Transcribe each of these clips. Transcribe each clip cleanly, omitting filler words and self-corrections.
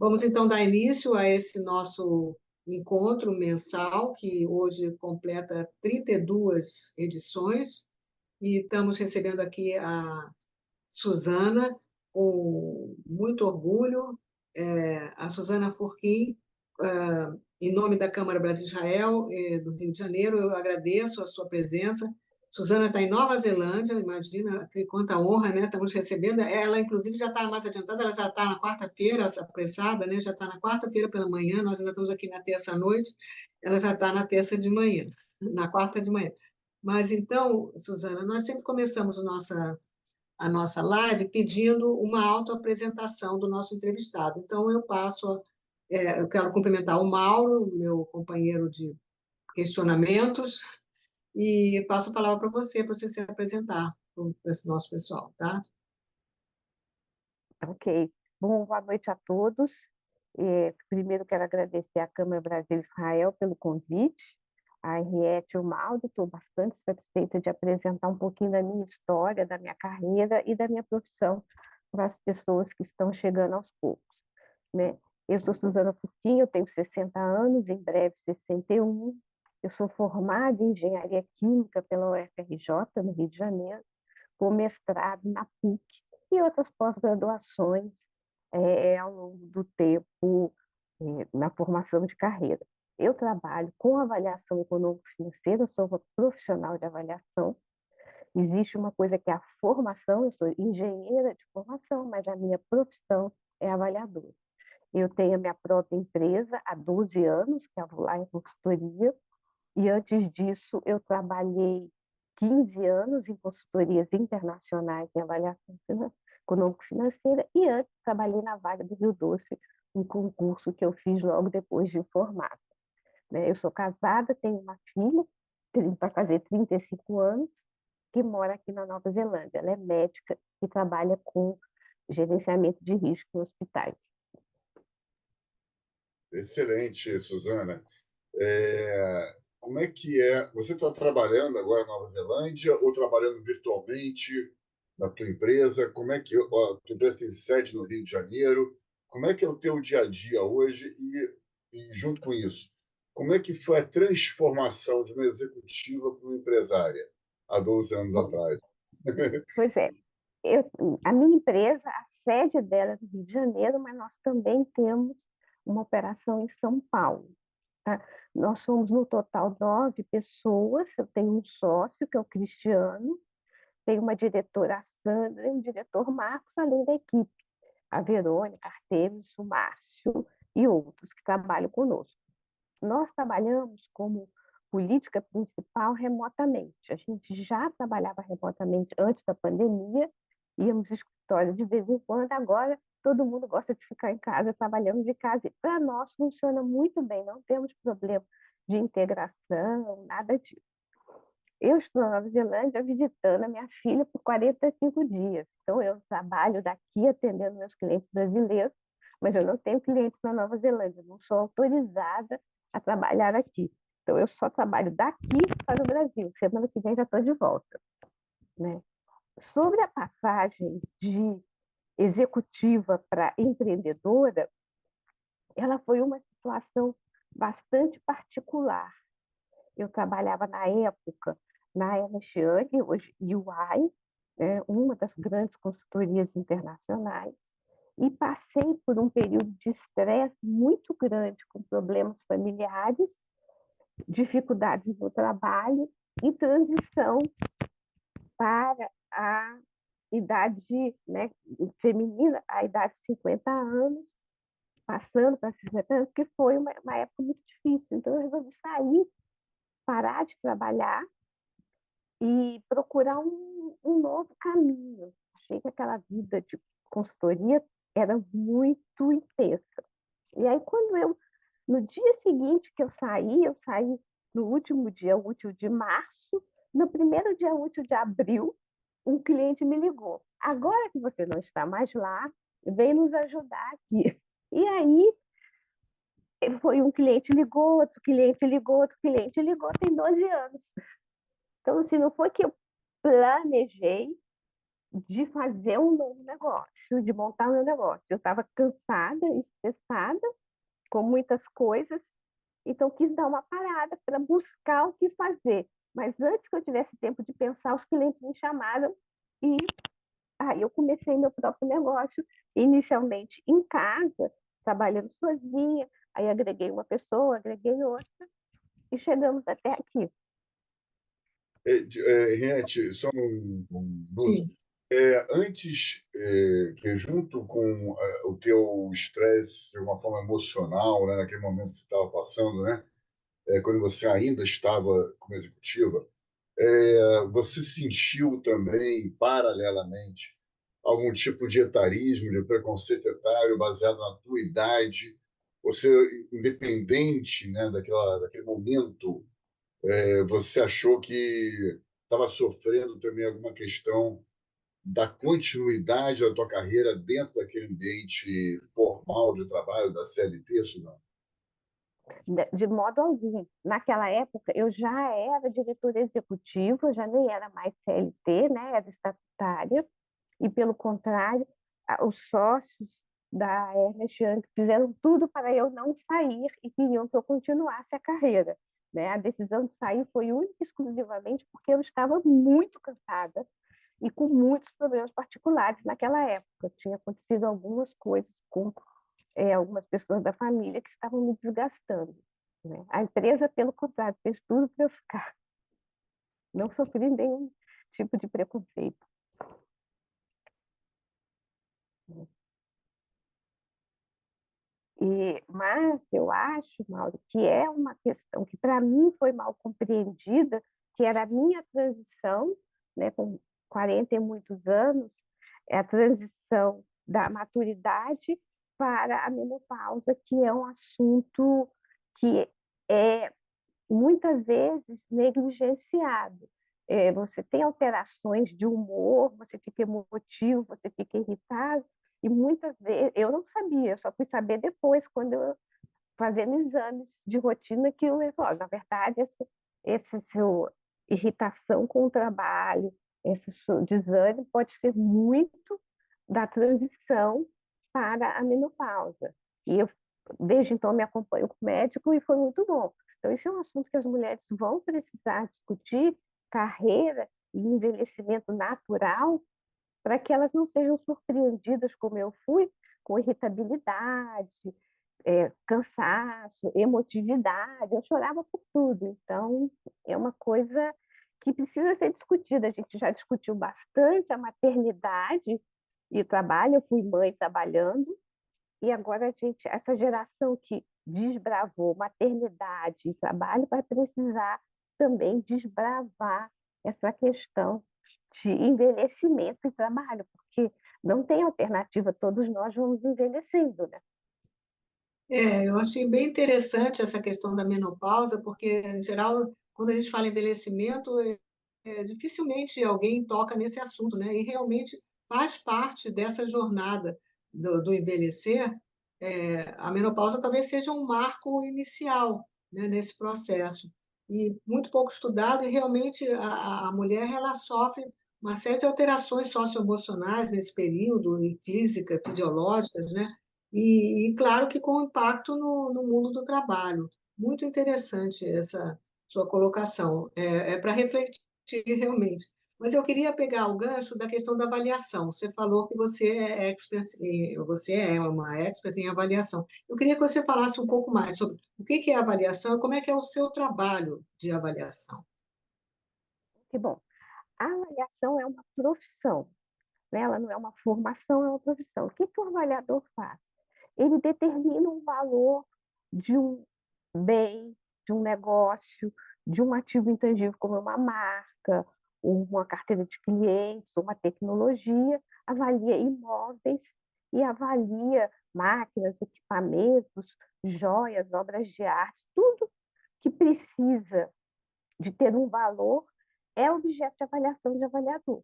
Vamos então dar início a esse nosso encontro mensal, que hoje completa 32 edições, e estamos recebendo aqui a Suzana, com muito orgulho, a Suzana Furquim, em nome da Câmara Brasil-Israel, do Rio de Janeiro. Eu agradeço a sua presença. Suzana está em Nova Zelândia, imagina que quanta honra, né? Estamos recebendo. Ela, inclusive, já está mais adiantada, ela já está na quarta-feira, apressada, né? Já está na quarta-feira pela manhã, nós ainda estamos aqui na terça-noite, ela já está na terça de manhã, na quarta de manhã. Mas então, Suzana, nós sempre começamos a nossa live pedindo uma autoapresentação do nosso entrevistado. Então, eu quero cumprimentar o Mauro, meu companheiro de questionamentos, e passo a palavra para você se apresentar para esse nosso pessoal, tá? Ok. Bom, boa noite a todos. Primeiro quero agradecer à Câmara Brasil-Israel pelo convite, a Henriette e o Maldo. Estou bastante satisfeita de apresentar um pouquinho da minha história, da minha carreira e da minha profissão para as pessoas que estão chegando aos poucos, né? Eu sou Suzana Furquim, eu tenho 60 anos, em breve 61. Eu sou formada em Engenharia Química pela UFRJ, no Rio de Janeiro, com mestrado na PUC e outras pós-graduações ao longo do tempo na formação de carreira. Eu trabalho com avaliação econômico-financeira, sou uma profissional de avaliação. Existe uma coisa que é a formação, eu sou engenheira de formação, mas a minha profissão é avaliadora. Eu tenho a minha própria empresa há 12 anos, que é a Vulai Consultoria, e antes disso eu trabalhei 15 anos em consultorias internacionais em avaliação econômico-financeira e antes trabalhei na Vale do Rio Doce, um concurso que eu fiz logo depois de formada, né? Eu sou casada, tenho uma filha, vai fazer 35 anos, que mora aqui na Nova Zelândia. Ela é médica e trabalha com gerenciamento de risco em hospitais. Excelente, Suzana. Como é que é? Você está trabalhando agora na Nova Zelândia ou trabalhando virtualmente na tua empresa? Como é que a tua empresa tem sede no Rio de Janeiro? Como é que é o teu dia a dia hoje? E junto com isso, como é que foi a transformação de uma executiva para uma empresária há 12 anos Bom, atrás? pois é, a minha empresa, a sede dela é no Rio de Janeiro, mas nós também temos uma operação em São Paulo. Tá? Nós somos, no total, 9 pessoas. Eu tenho um sócio, que é o Cristiano, tenho uma diretora, a Sandra, e um diretor, Marcos, além da equipe, a Verônica, Artemis, o Márcio e outros que trabalham conosco. Nós trabalhamos como política principal remotamente. A gente já trabalhava remotamente antes da pandemia, íamos ao escritório de vez em quando, agora todo mundo gosta de ficar em casa, trabalhando de casa. E para nós funciona muito bem, não temos problema de integração, nada disso. Eu estou na Nova Zelândia visitando a minha filha por 45 dias. Então, eu trabalho daqui atendendo meus clientes brasileiros, mas eu não tenho clientes na Nova Zelândia, não sou autorizada a trabalhar aqui. Então, eu só trabalho daqui para o Brasil. Semana que vem já estou de volta, né? Sobre a passagem de executiva para empreendedora, ela foi uma situação bastante particular. Eu trabalhava na época na Ernst Young, hoje EY, né, uma das grandes consultorias internacionais, e passei por um período de estresse muito grande, com problemas familiares, dificuldades no trabalho e transição para a idade, né, feminina, a idade de 50 anos, passando para 60 anos, que foi uma época muito difícil. Então, eu resolvi sair, parar de trabalhar e procurar um novo caminho. Achei que aquela vida de consultoria era muito intensa. E aí, no dia seguinte que eu saí no último dia útil de março, no primeiro dia útil de abril, um cliente me ligou. Agora que você não está mais lá, vem nos ajudar aqui. E aí, foi um cliente ligou, outro cliente ligou, outro cliente ligou, tem 12 anos. Então, assim, não foi que eu planejei, de fazer um novo negócio, de montar um meu negócio. Eu estava cansada, estressada, com muitas coisas, então quis dar uma parada para buscar o que fazer. Mas antes que eu tivesse tempo de pensar, os clientes me chamaram e aí eu comecei meu próprio negócio, inicialmente em casa, trabalhando sozinha, aí agreguei uma pessoa, agreguei outra, e chegamos até aqui. Henriette, só um minuto. Sim. Antes, que junto com o teu estresse, de uma forma emocional, né, naquele momento que você estava passando, né, quando você ainda estava como executiva, você sentiu também, paralelamente, algum tipo de etarismo, de preconceito etário baseado na tua idade? Você, independente, né, daquele momento, você achou que estava sofrendo também alguma questão da continuidade da tua carreira dentro daquele ambiente formal de trabalho da CLT, Suzana? De modo algum. Naquela época, eu já era diretora executiva, já nem era mais CLT, né? Era estatutária, e, pelo contrário, os sócios da Ernest Young fizeram tudo para eu não sair e queriam que eu continuasse a carreira. Né? A decisão de sair foi única e exclusivamente porque eu estava muito cansada e com muitos problemas particulares naquela época. Tinha acontecido algumas coisas com algumas pessoas da família que estavam me desgastando. Né? A empresa, pelo contrário, fez tudo para eu ficar. Não sofri nenhum tipo de preconceito. Mas eu acho, Mauro, que é uma questão que para mim foi mal compreendida, que era a minha transição, né, com 40 e muitos anos, é a transição da maturidade para a menopausa, que é um assunto que é muitas vezes negligenciado. Você tem alterações de humor, você fica emotivo, você fica irritado, e muitas vezes eu não sabia, eu só fui saber depois, quando eu fazendo exames de rotina, que eu falei, na verdade, essa sua irritação com o trabalho, esse seu desânimo pode ser muito da transição para a menopausa. E eu, desde então, me acompanho com o médico e foi muito bom. Então, esse é um assunto que as mulheres vão precisar discutir, carreira e envelhecimento natural, para que elas não sejam surpreendidas, como eu fui, com irritabilidade, cansaço, emotividade. Eu chorava por tudo. Então, é uma coisa que precisa ser discutida. A gente já discutiu bastante a maternidade e o trabalho. Eu fui mãe trabalhando, e agora essa geração que desbravou maternidade e trabalho vai precisar também desbravar essa questão de envelhecimento e trabalho, porque não tem alternativa, todos nós vamos envelhecendo, né? Eu achei bem interessante essa questão da menopausa, porque, em geral, quando a gente fala em envelhecimento, dificilmente alguém toca nesse assunto, né? E realmente faz parte dessa jornada do envelhecer. A menopausa talvez seja um marco inicial, né, nesse processo. E muito pouco estudado, e realmente a mulher ela sofre uma série de alterações socioemocionais nesse período, e física, fisiológicas, né? Claro que com impacto no mundo do trabalho. Muito interessante essa sua colocação. É para refletir realmente. Mas eu queria pegar o gancho da questão da avaliação. Você falou que você é uma expert em avaliação. Eu queria que você falasse um pouco mais sobre o que é avaliação e como é que é o seu trabalho de avaliação. Que bom. A avaliação é uma profissão, né? Ela não é uma formação, é uma profissão. O que o avaliador faz? Ele determina um valor de um bem, de um negócio, de um ativo intangível, como uma marca, uma carteira de clientes, uma tecnologia, avalia imóveis e avalia máquinas, equipamentos, joias, obras de arte, tudo que precisa de ter um valor é objeto de avaliação de avaliador.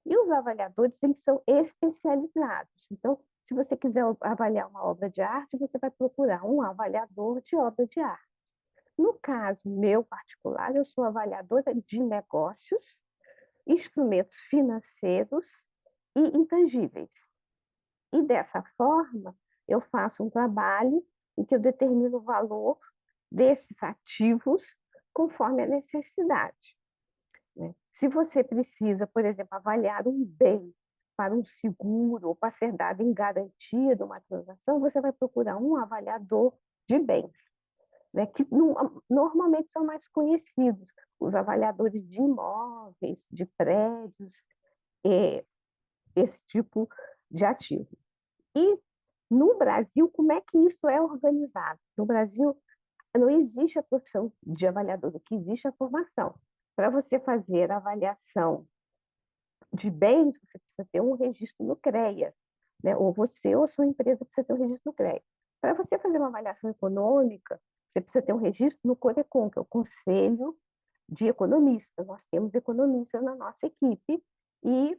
E os avaliadores, eles são especializados. Então, se você quiser avaliar uma obra de arte, você vai procurar um avaliador de obra de arte. No caso meu particular, eu sou avaliadora de negócios, instrumentos financeiros e intangíveis. E dessa forma, eu faço um trabalho em que eu determino o valor desses ativos conforme a necessidade, né? Se você precisa, por exemplo, avaliar um bem para um seguro ou para ser dado em garantia de uma transação, você vai procurar um avaliador de bens, né, que normalmente são mais conhecidos, os avaliadores de imóveis, de prédios, esse tipo de ativo. E no Brasil, como é que isso é organizado? No Brasil, não existe a profissão de avaliador, o que existe é a formação. Para você fazer a avaliação de bens, você precisa ter um registro no CREA, né? Ou você ou sua empresa precisa ter um registro no CREA. Para você fazer uma avaliação econômica, você precisa ter um registro no CORECON, que é o Conselho de Economistas. Nós temos economistas na nossa equipe e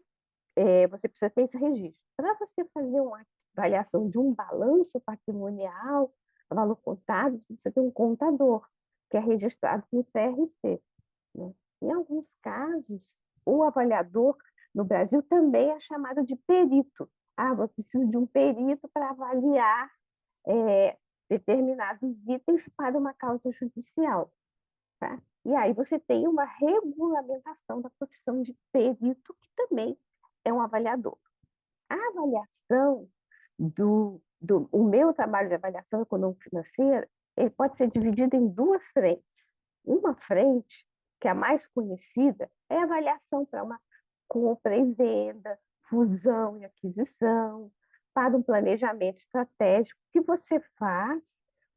você precisa ter esse registro. Para você fazer uma avaliação de um balanço patrimonial, valor contábil, você precisa ter um contador, que é registrado no CRC, né? Em alguns casos, o avaliador no Brasil também é chamado de perito. Ah, eu preciso de um perito para avaliar determinados itens para uma causa judicial, tá? E aí você tem uma regulamentação da profissão de perito, que também é um avaliador. A avaliação o meu trabalho de avaliação econômico-financeira, ele pode ser dividido em duas frentes. Uma frente, que é a mais conhecida, é a avaliação para uma compra e venda, fusão e aquisição, para um planejamento estratégico que você faz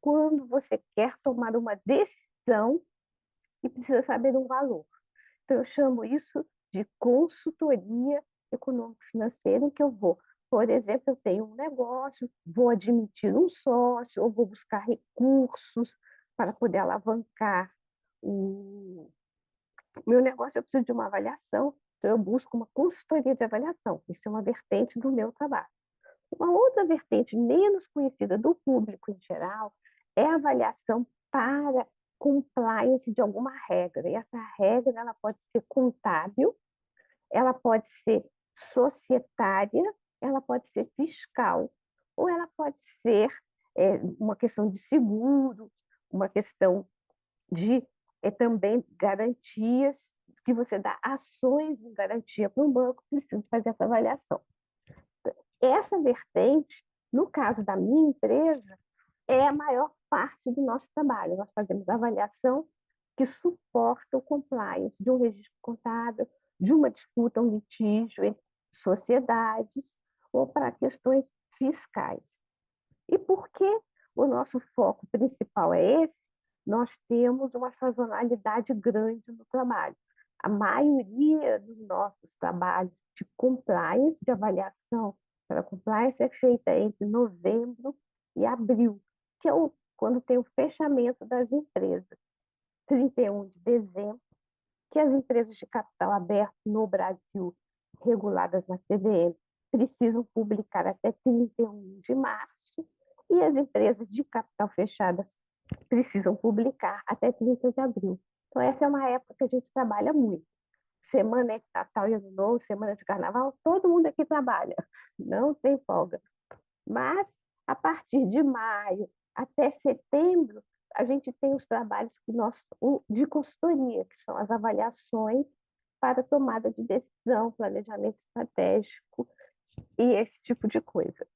quando você quer tomar uma decisão e precisa saber um valor. Então, eu chamo isso de consultoria econômico-financeira, em que eu vou, por exemplo, eu tenho um negócio, vou admitir um sócio, ou vou buscar recursos para poder alavancar o meu negócio, eu preciso de uma avaliação, então eu busco uma consultoria de avaliação. Isso é uma vertente do meu trabalho. Uma outra vertente menos conhecida do público em geral é a avaliação para compliance de alguma regra. E essa regra ela pode ser contábil, ela pode ser societária, ela pode ser fiscal, ou ela pode ser uma questão de seguro, uma questão de também garantias, que você dá ações em garantia para um banco, precisa fazer essa avaliação. Essa vertente, no caso da minha empresa, é a maior parte do nosso trabalho. Nós fazemos avaliação que suporta o compliance de um registro contábil, de uma disputa, um litígio entre sociedades ou para questões fiscais. E por que o nosso foco principal é esse? Nós temos uma sazonalidade grande no trabalho. A maioria dos nossos trabalhos de compliance, de avaliação para compliance, é feita entre novembro e abril, que é quando tem o fechamento das empresas. 31 de dezembro, que as empresas de capital aberto no Brasil, reguladas na CVM, precisam publicar até 31 de março, e as empresas de capital fechadas precisam publicar até 30 de abril. Então, essa é uma época que a gente trabalha muito. Semana de Natal e Ano Novo, semana de Carnaval, todo mundo aqui trabalha, não tem folga. Mas, a partir de maio até setembro, a gente tem os trabalhos de consultoria, que são as avaliações para tomada de decisão, planejamento estratégico e esse tipo de coisa.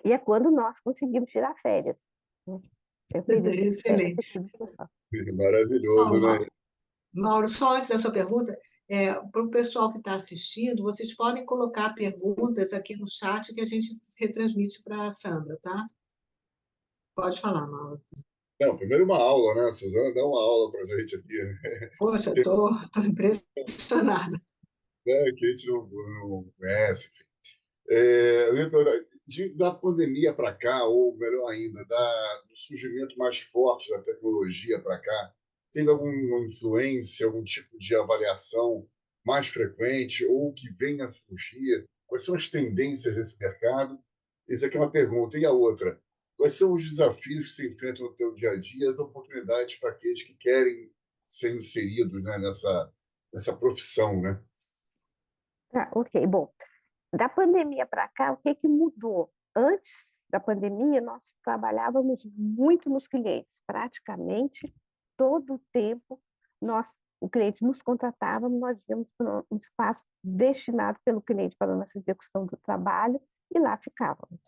E é quando nós conseguimos tirar férias, né? É o período de férias Excelente. Maravilhoso, né? Mauro, só antes da sua pergunta, para o pessoal que está assistindo, vocês podem colocar perguntas aqui no chat que a gente retransmite para a Sandra, tá? Pode falar, Mauro. Não, primeiro uma aula, né? A Suzana dá uma aula para a gente aqui, Poxa, estou impressionada. né? Que a gente não conhece. Eu ia perguntar, da pandemia para cá, ou melhor ainda, do surgimento mais forte da tecnologia para cá, teve alguma influência, algum tipo de avaliação mais frequente ou que venha a surgir? Quais são as tendências desse mercado? Isso aqui é uma pergunta. E a outra? Quais são os desafios que se enfrentam no teu dia a dia, as oportunidades para aqueles que querem ser inseridos, né, nessa profissão, né? Ok, bom. Da pandemia para cá, o que mudou? Antes da pandemia, nós trabalhávamos muito nos clientes, praticamente todo o tempo o cliente nos contratava, nós íamos para um espaço destinado pelo cliente para a nossa execução do trabalho e lá ficávamos.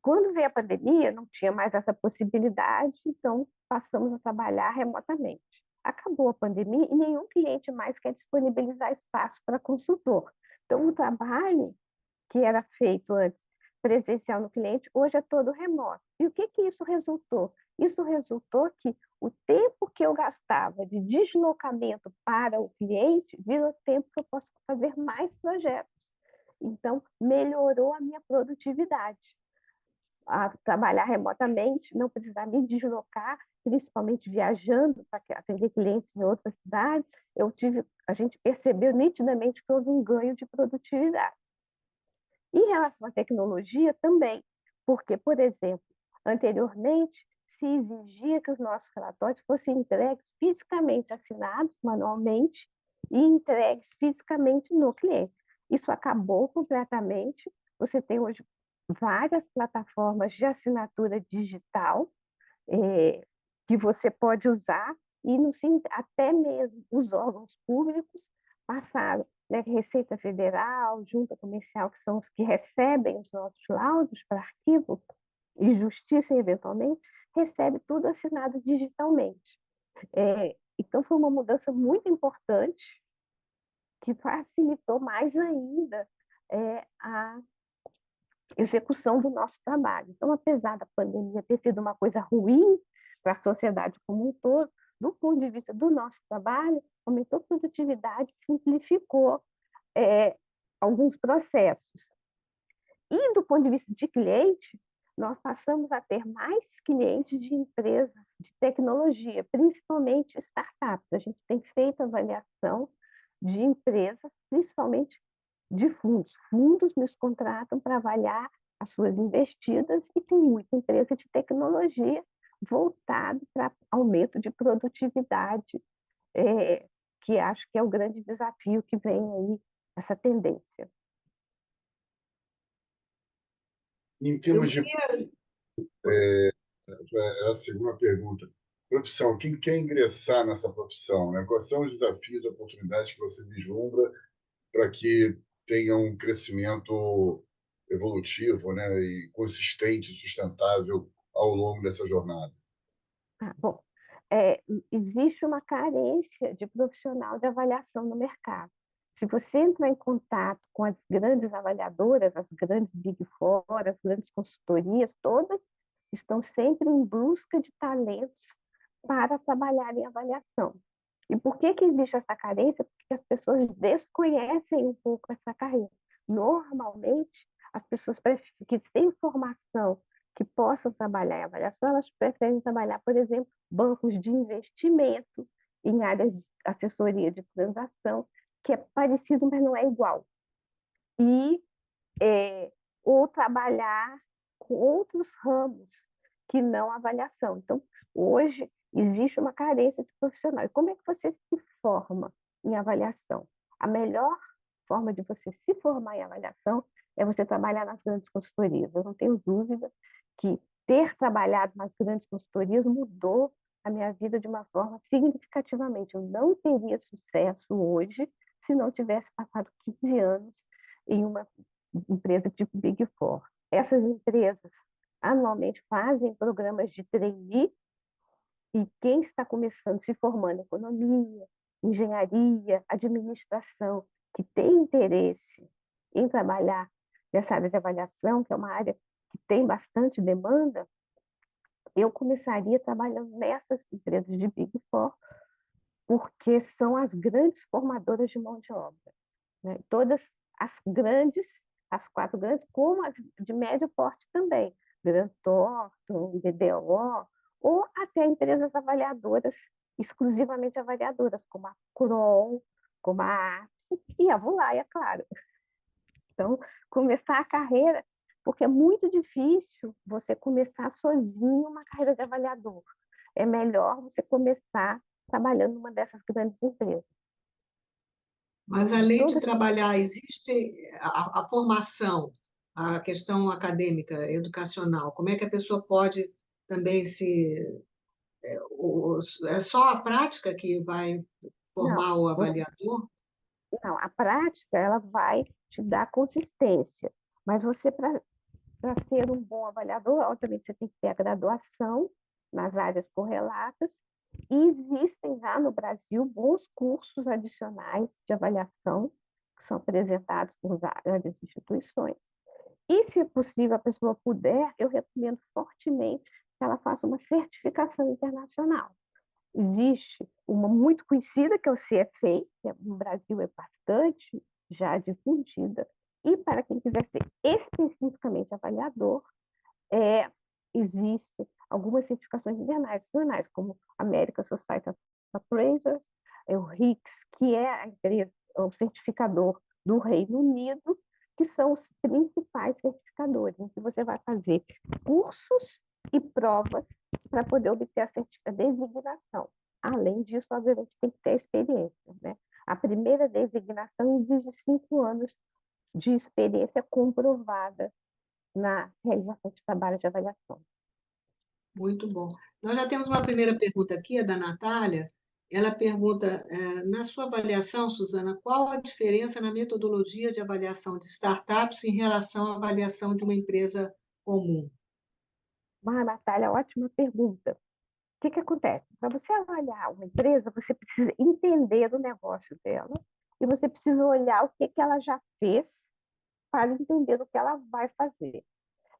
Quando veio a pandemia, não tinha mais essa possibilidade, então passamos a trabalhar remotamente. Acabou a pandemia e nenhum cliente mais quer disponibilizar espaço para consultor. Então, o trabalho que era feito antes presencial no cliente, hoje é todo remoto. E o que isso resultou? Isso resultou que o tempo que eu gastava de deslocamento para o cliente virou tempo que eu posso fazer mais projetos. Então, melhorou a minha produtividade. A trabalhar remotamente, não precisar me deslocar, principalmente viajando para atender clientes em outras cidades, a gente percebeu nitidamente que houve um ganho de produtividade. Em relação à tecnologia também, porque, por exemplo, anteriormente se exigia que os nossos relatórios fossem entregues fisicamente, assinados manualmente e entregues fisicamente no cliente. Isso acabou completamente. Você tem hoje várias plataformas de assinatura digital que você pode usar e até mesmo os órgãos públicos passaram, né, Receita Federal, Junta Comercial, que são os que recebem os nossos laudos para arquivo, e Justiça, eventualmente, recebe tudo assinado digitalmente. Então, foi uma mudança muito importante que facilitou mais ainda a execução do nosso trabalho. Então, apesar da pandemia ter sido uma coisa ruim para a sociedade como um todo, do ponto de vista do nosso trabalho, aumentou a produtividade, simplificou alguns processos. E do ponto de vista de cliente, nós passamos a ter mais clientes de empresas de tecnologia, principalmente startups. A gente tem feito avaliação de empresas, principalmente de fundos. Fundos nos contratam para avaliar as suas investidas e tem muita empresa de tecnologia voltada para aumento de produtividade, que acho que é o grande desafio que vem aí, essa tendência. Em termos de. Era a segunda pergunta. Profissão, quem quer ingressar nessa profissão, né? Quais são os desafios e oportunidades que você vislumbra para que tenha um crescimento evolutivo, né, e consistente, sustentável ao longo dessa jornada? Bom, existe uma carência de profissional de avaliação no mercado. Se você entrar em contato com as grandes avaliadoras, as grandes Big Four, as grandes consultorias, todas estão sempre em busca de talentos para trabalhar em avaliação. E por que existe essa carência? Porque as pessoas desconhecem um pouco essa carreira. Normalmente, as pessoas que têm formação, que possam trabalhar em avaliação, elas preferem trabalhar, por exemplo, bancos de investimento, em áreas de assessoria de transação, que é parecido, mas não é igual. E, ou trabalhar com outros ramos que não avaliação. Então, hoje, existe uma carência de profissional. E como é que você se forma em avaliação? A melhor forma de você se formar em avaliação é você trabalhar nas grandes consultorias. Eu não tenho dúvida que ter trabalhado nas grandes consultorias mudou a minha vida de uma forma significativamente. Eu não teria sucesso hoje se não tivesse passado 15 anos em uma empresa tipo Big Four. Essas empresas anualmente fazem programas de trainee e quem está começando, se formando em economia, engenharia, administração, que tem interesse em trabalhar nessa área de avaliação, que é uma área que tem bastante demanda, eu começaria trabalhando nessas empresas de Big Four, porque são as grandes formadoras de mão de obra, né? Todas as grandes, as 4 grandes, como as de médio porte também, Grant Thornton, BDO, ou até empresas avaliadoras, exclusivamente avaliadoras, como a Kroll, como a Apsis e a Avulaia, claro. Então, começar a carreira, porque é muito difícil você começar sozinho uma carreira de avaliador. É melhor você começar trabalhando numa dessas grandes empresas. Mas, além de Toda trabalhar, existe a formação, a questão acadêmica, educacional, como é que a pessoa pode também se... É só a prática que vai não, formar o você, avaliador? não, a prática ela vai te dar consistência, mas você para ser um bom avaliador, obviamente você tem que ter a graduação nas áreas correlatas, e existem já no Brasil bons cursos adicionais de avaliação que são apresentados por várias instituições. E, se possível, a pessoa puder, eu recomendo fortemente que ela faça uma certificação internacional. Existe uma muito conhecida, que é o CFA, que no Brasil é bastante já difundida, e para quem quiser ser especificamente avaliador, existe algumas certificações internacionais, como American Society of Appraisers, o RICS, que é a empresa, o certificador do Reino Unido, que são os principais certificadores, em que você vai fazer cursos e provas para poder obter a designação. Além disso, obviamente, tem que ter experiência, né? A primeira designação exige 5 anos de experiência comprovada na realização de trabalho de avaliação. Muito bom. Nós já temos uma primeira pergunta aqui, a da Natália. Ela pergunta, na sua avaliação, Suzana, qual a diferença na metodologia de avaliação de startups em relação à avaliação de uma empresa comum? Natália, ótima pergunta. O que acontece? Para você avaliar uma empresa, você precisa entender o negócio dela e você precisa olhar o que ela já fez para entender o que ela vai fazer.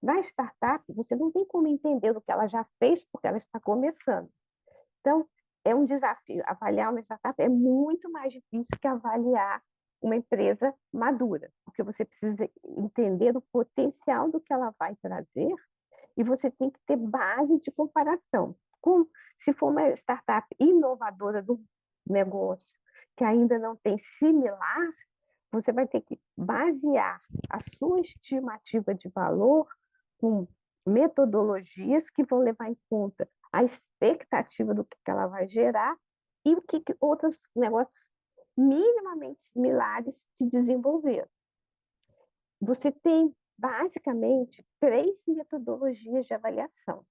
Na startup, você não tem como entender o que ela já fez porque ela está começando. Então, é um desafio. Avaliar uma startup é muito mais difícil que avaliar uma empresa madura, porque você precisa entender o potencial do que ela vai trazer e você tem que ter base de comparação. Se for uma startup inovadora do negócio que ainda não tem similar, você vai ter que basear a sua estimativa de valor com metodologias que vão levar em conta a expectativa do que ela vai gerar e o que outros negócios minimamente similares se desenvolveram. Você tem, basicamente, 3 metodologias de avaliação.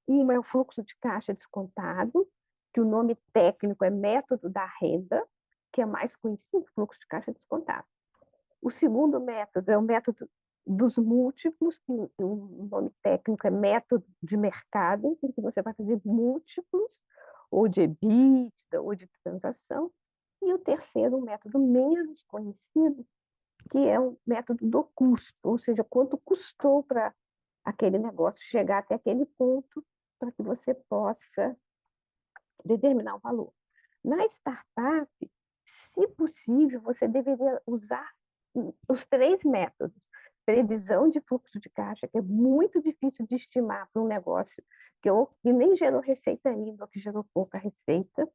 Uma é o fluxo de caixa descontado, que o nome técnico é método da renda, que é mais conhecido, fluxo de caixa descontado. O segundo método é o método dos múltiplos, que o nome técnico é método de mercado, em que você vai fazer múltiplos, ou de EBITDA, ou de transação. E o terceiro, um método menos conhecido, que é o método do custo, ou seja, quanto custou para aquele negócio chegar até aquele ponto para que você possa determinar o valor. Na startup, se possível, você deveria usar os 3 métodos. Previsão de fluxo de caixa, que é muito difícil de estimar para um negócio que nem gerou receita ainda, ou que gerou pouca receita.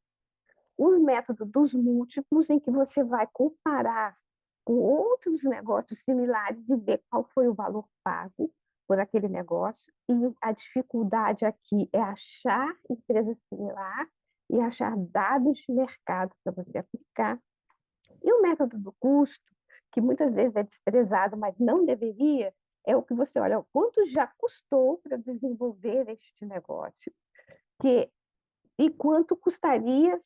Os métodos dos múltiplos, em que você vai comparar com outros negócios similares e ver qual foi o valor pago por aquele negócio. E a dificuldade aqui é achar empresa similar e achar dados de mercado para você aplicar. E o método do custo, que muitas vezes é desprezado, mas não deveria, é o que você olha, quanto já custou para desenvolver este negócio, e quanto custaria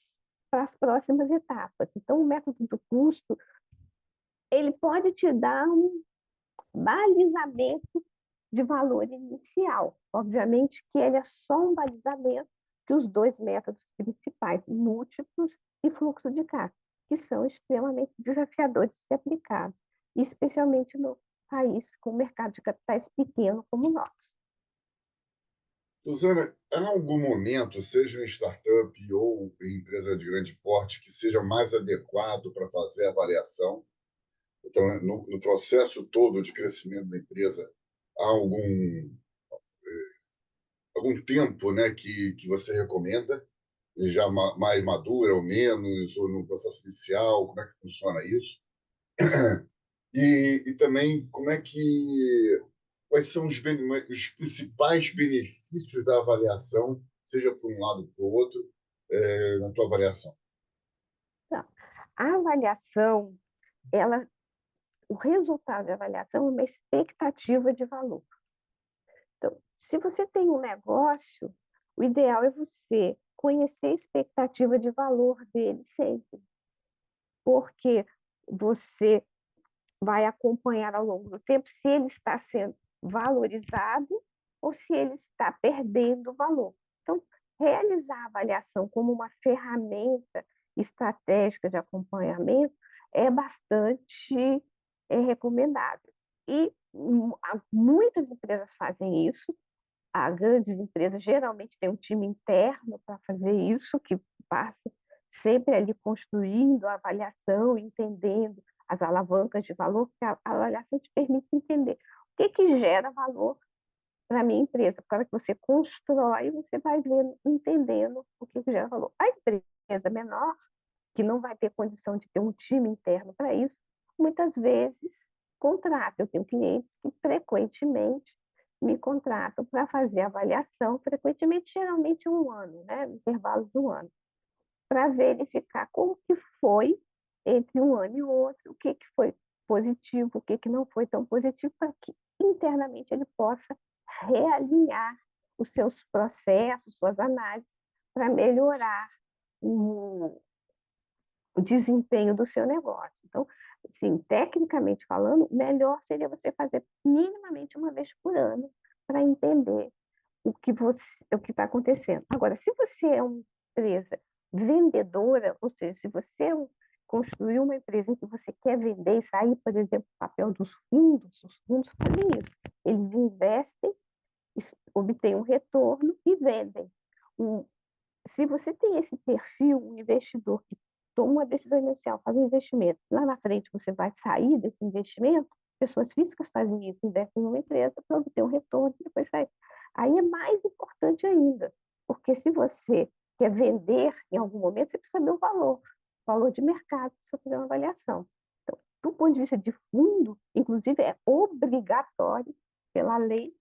para as próximas etapas. Então, o método do custo, ele pode te dar um balizamento de valor inicial. Obviamente que ele é só um balizamento que os 2 métodos principais, múltiplos e fluxo de caixa, que são extremamente desafiadores de ser aplicados, especialmente no país com mercado de capitais pequeno como o nosso. Suzana, há algum momento, seja em startup ou em empresa de grande porte, que seja mais adequado para fazer a avaliação? Então, no processo todo de crescimento da empresa, há algum tempo, né, que você recomenda? Já mais madura ou menos, ou no processo inicial? Como é que funciona isso? E também, quais são os principais benefícios da avaliação, seja para um lado ou para o outro, na tua avaliação? Então, A avaliação, o resultado da avaliação é uma expectativa de valor. Então, se você tem um negócio, o ideal é você conhecer a expectativa de valor dele sempre, porque você vai acompanhar ao longo do tempo se ele está sendo valorizado ou se ele está perdendo valor. Então, realizar a avaliação como uma ferramenta estratégica de acompanhamento é bastante recomendável. E muitas empresas fazem isso. As grandes empresas geralmente têm um time interno para fazer isso, que passa sempre ali construindo a avaliação, entendendo as alavancas de valor, porque a avaliação te permite entender o que gera valor para a minha empresa. Para que você constrói, você vai vendo, entendendo o que gera valor. A empresa menor, que não vai ter condição de ter um time interno para isso, muitas vezes contrata. Eu tenho clientes que frequentemente me contratam para fazer avaliação, frequentemente, geralmente um ano, né? Intervalos de um ano, para verificar como que foi entre um ano e outro, o que foi positivo, o que não foi tão positivo, para que internamente ele possa realinhar os seus processos, suas análises, para melhorar o desempenho do seu negócio. Então, assim, tecnicamente falando, melhor seria você fazer minimamente uma vez por ano para entender o que está acontecendo. Agora, se você é uma empresa vendedora, ou seja, se você construiu uma empresa em que você quer vender e sair, por exemplo, do papel dos fundos, os fundos fazem isso. Eles investem, obtêm um retorno e vendem. Se você tem esse perfil, um investidor que toma uma decisão inicial, faz um investimento, lá na frente você vai sair desse investimento, pessoas físicas fazem isso, investem numa empresa para obter um retorno e depois sai. Aí é mais importante ainda, porque se você quer vender em algum momento, você precisa saber o valor de mercado, precisa fazer uma avaliação. Então, do ponto de vista de fundo, inclusive é obrigatório pela lei,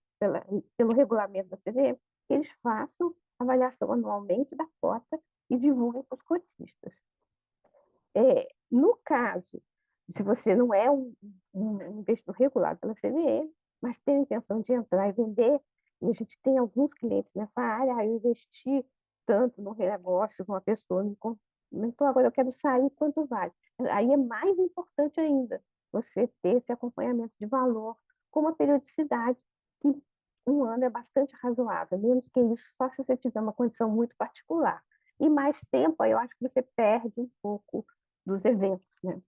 pelo regulamento da CVM, que eles façam avaliação anualmente da cota e divulguem para os cotistas. No caso, se você não é um investidor regulado pela CVM, mas tem a intenção de entrar e vender, e a gente tem alguns clientes nessa área, eu investi tanto no negócio com uma pessoa, me comentou, agora eu quero sair, quanto vale? Aí é mais importante ainda você ter esse acompanhamento de valor com uma periodicidade que um ano é bastante razoável, menos que isso, só se você tiver uma condição muito particular. E mais tempo, aí eu acho que você perde um pouco dos eventos, né?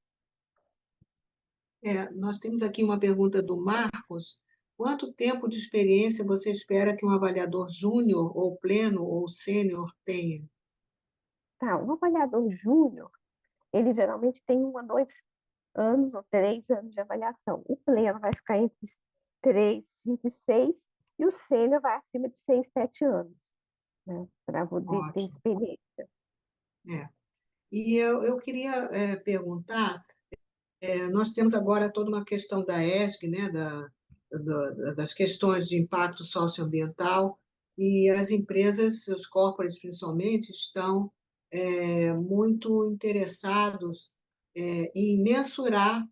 Nós temos aqui uma pergunta do Marcos. Quanto tempo de experiência você espera que um avaliador júnior, ou pleno, ou sênior tenha? Tá, um avaliador júnior, ele geralmente tem 1 a 2 anos ou 3 anos de avaliação. O pleno vai ficar entre 3, 5 e 6, e o sênior vai acima de 6, 7 anos, né? Para poder ter Ótimo. experiência. É. E eu queria perguntar, nós temos agora toda uma questão da ESG, né, das questões de impacto socioambiental, e as empresas, os corporates principalmente, estão muito interessados em mensurar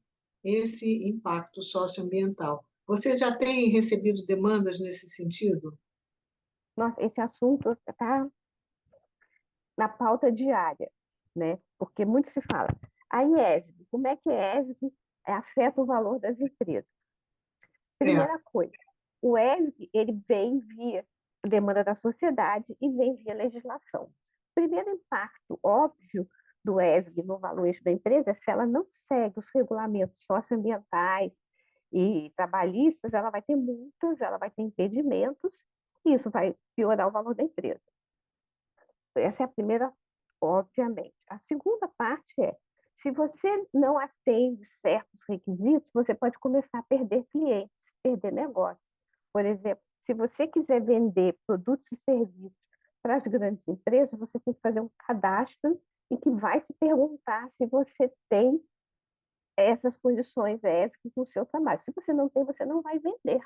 esse impacto socioambiental. Você já tem recebido demandas nesse sentido? Nossa, esse assunto está na pauta diária, né? Porque muito se fala. A IESG, como é que a IESG afeta o valor das empresas? É, Primeira coisa, o ESG, ele vem via demanda da sociedade e vem via legislação. Primeiro impacto óbvio do ESG no valuation da empresa é se ela não segue os regulamentos socioambientais e trabalhistas, ela vai ter multas, ela vai ter impedimentos, e isso vai piorar o valor da empresa. Essa é a primeira, obviamente. A segunda parte é, se você não atende certos requisitos, você pode começar a perder clientes, perder negócios. Por exemplo, se você quiser vender produtos e serviços para as grandes empresas, você tem que fazer um cadastro em que vai se perguntar se você tem essas condições éticas no seu trabalho. Se você não tem, você não vai vender.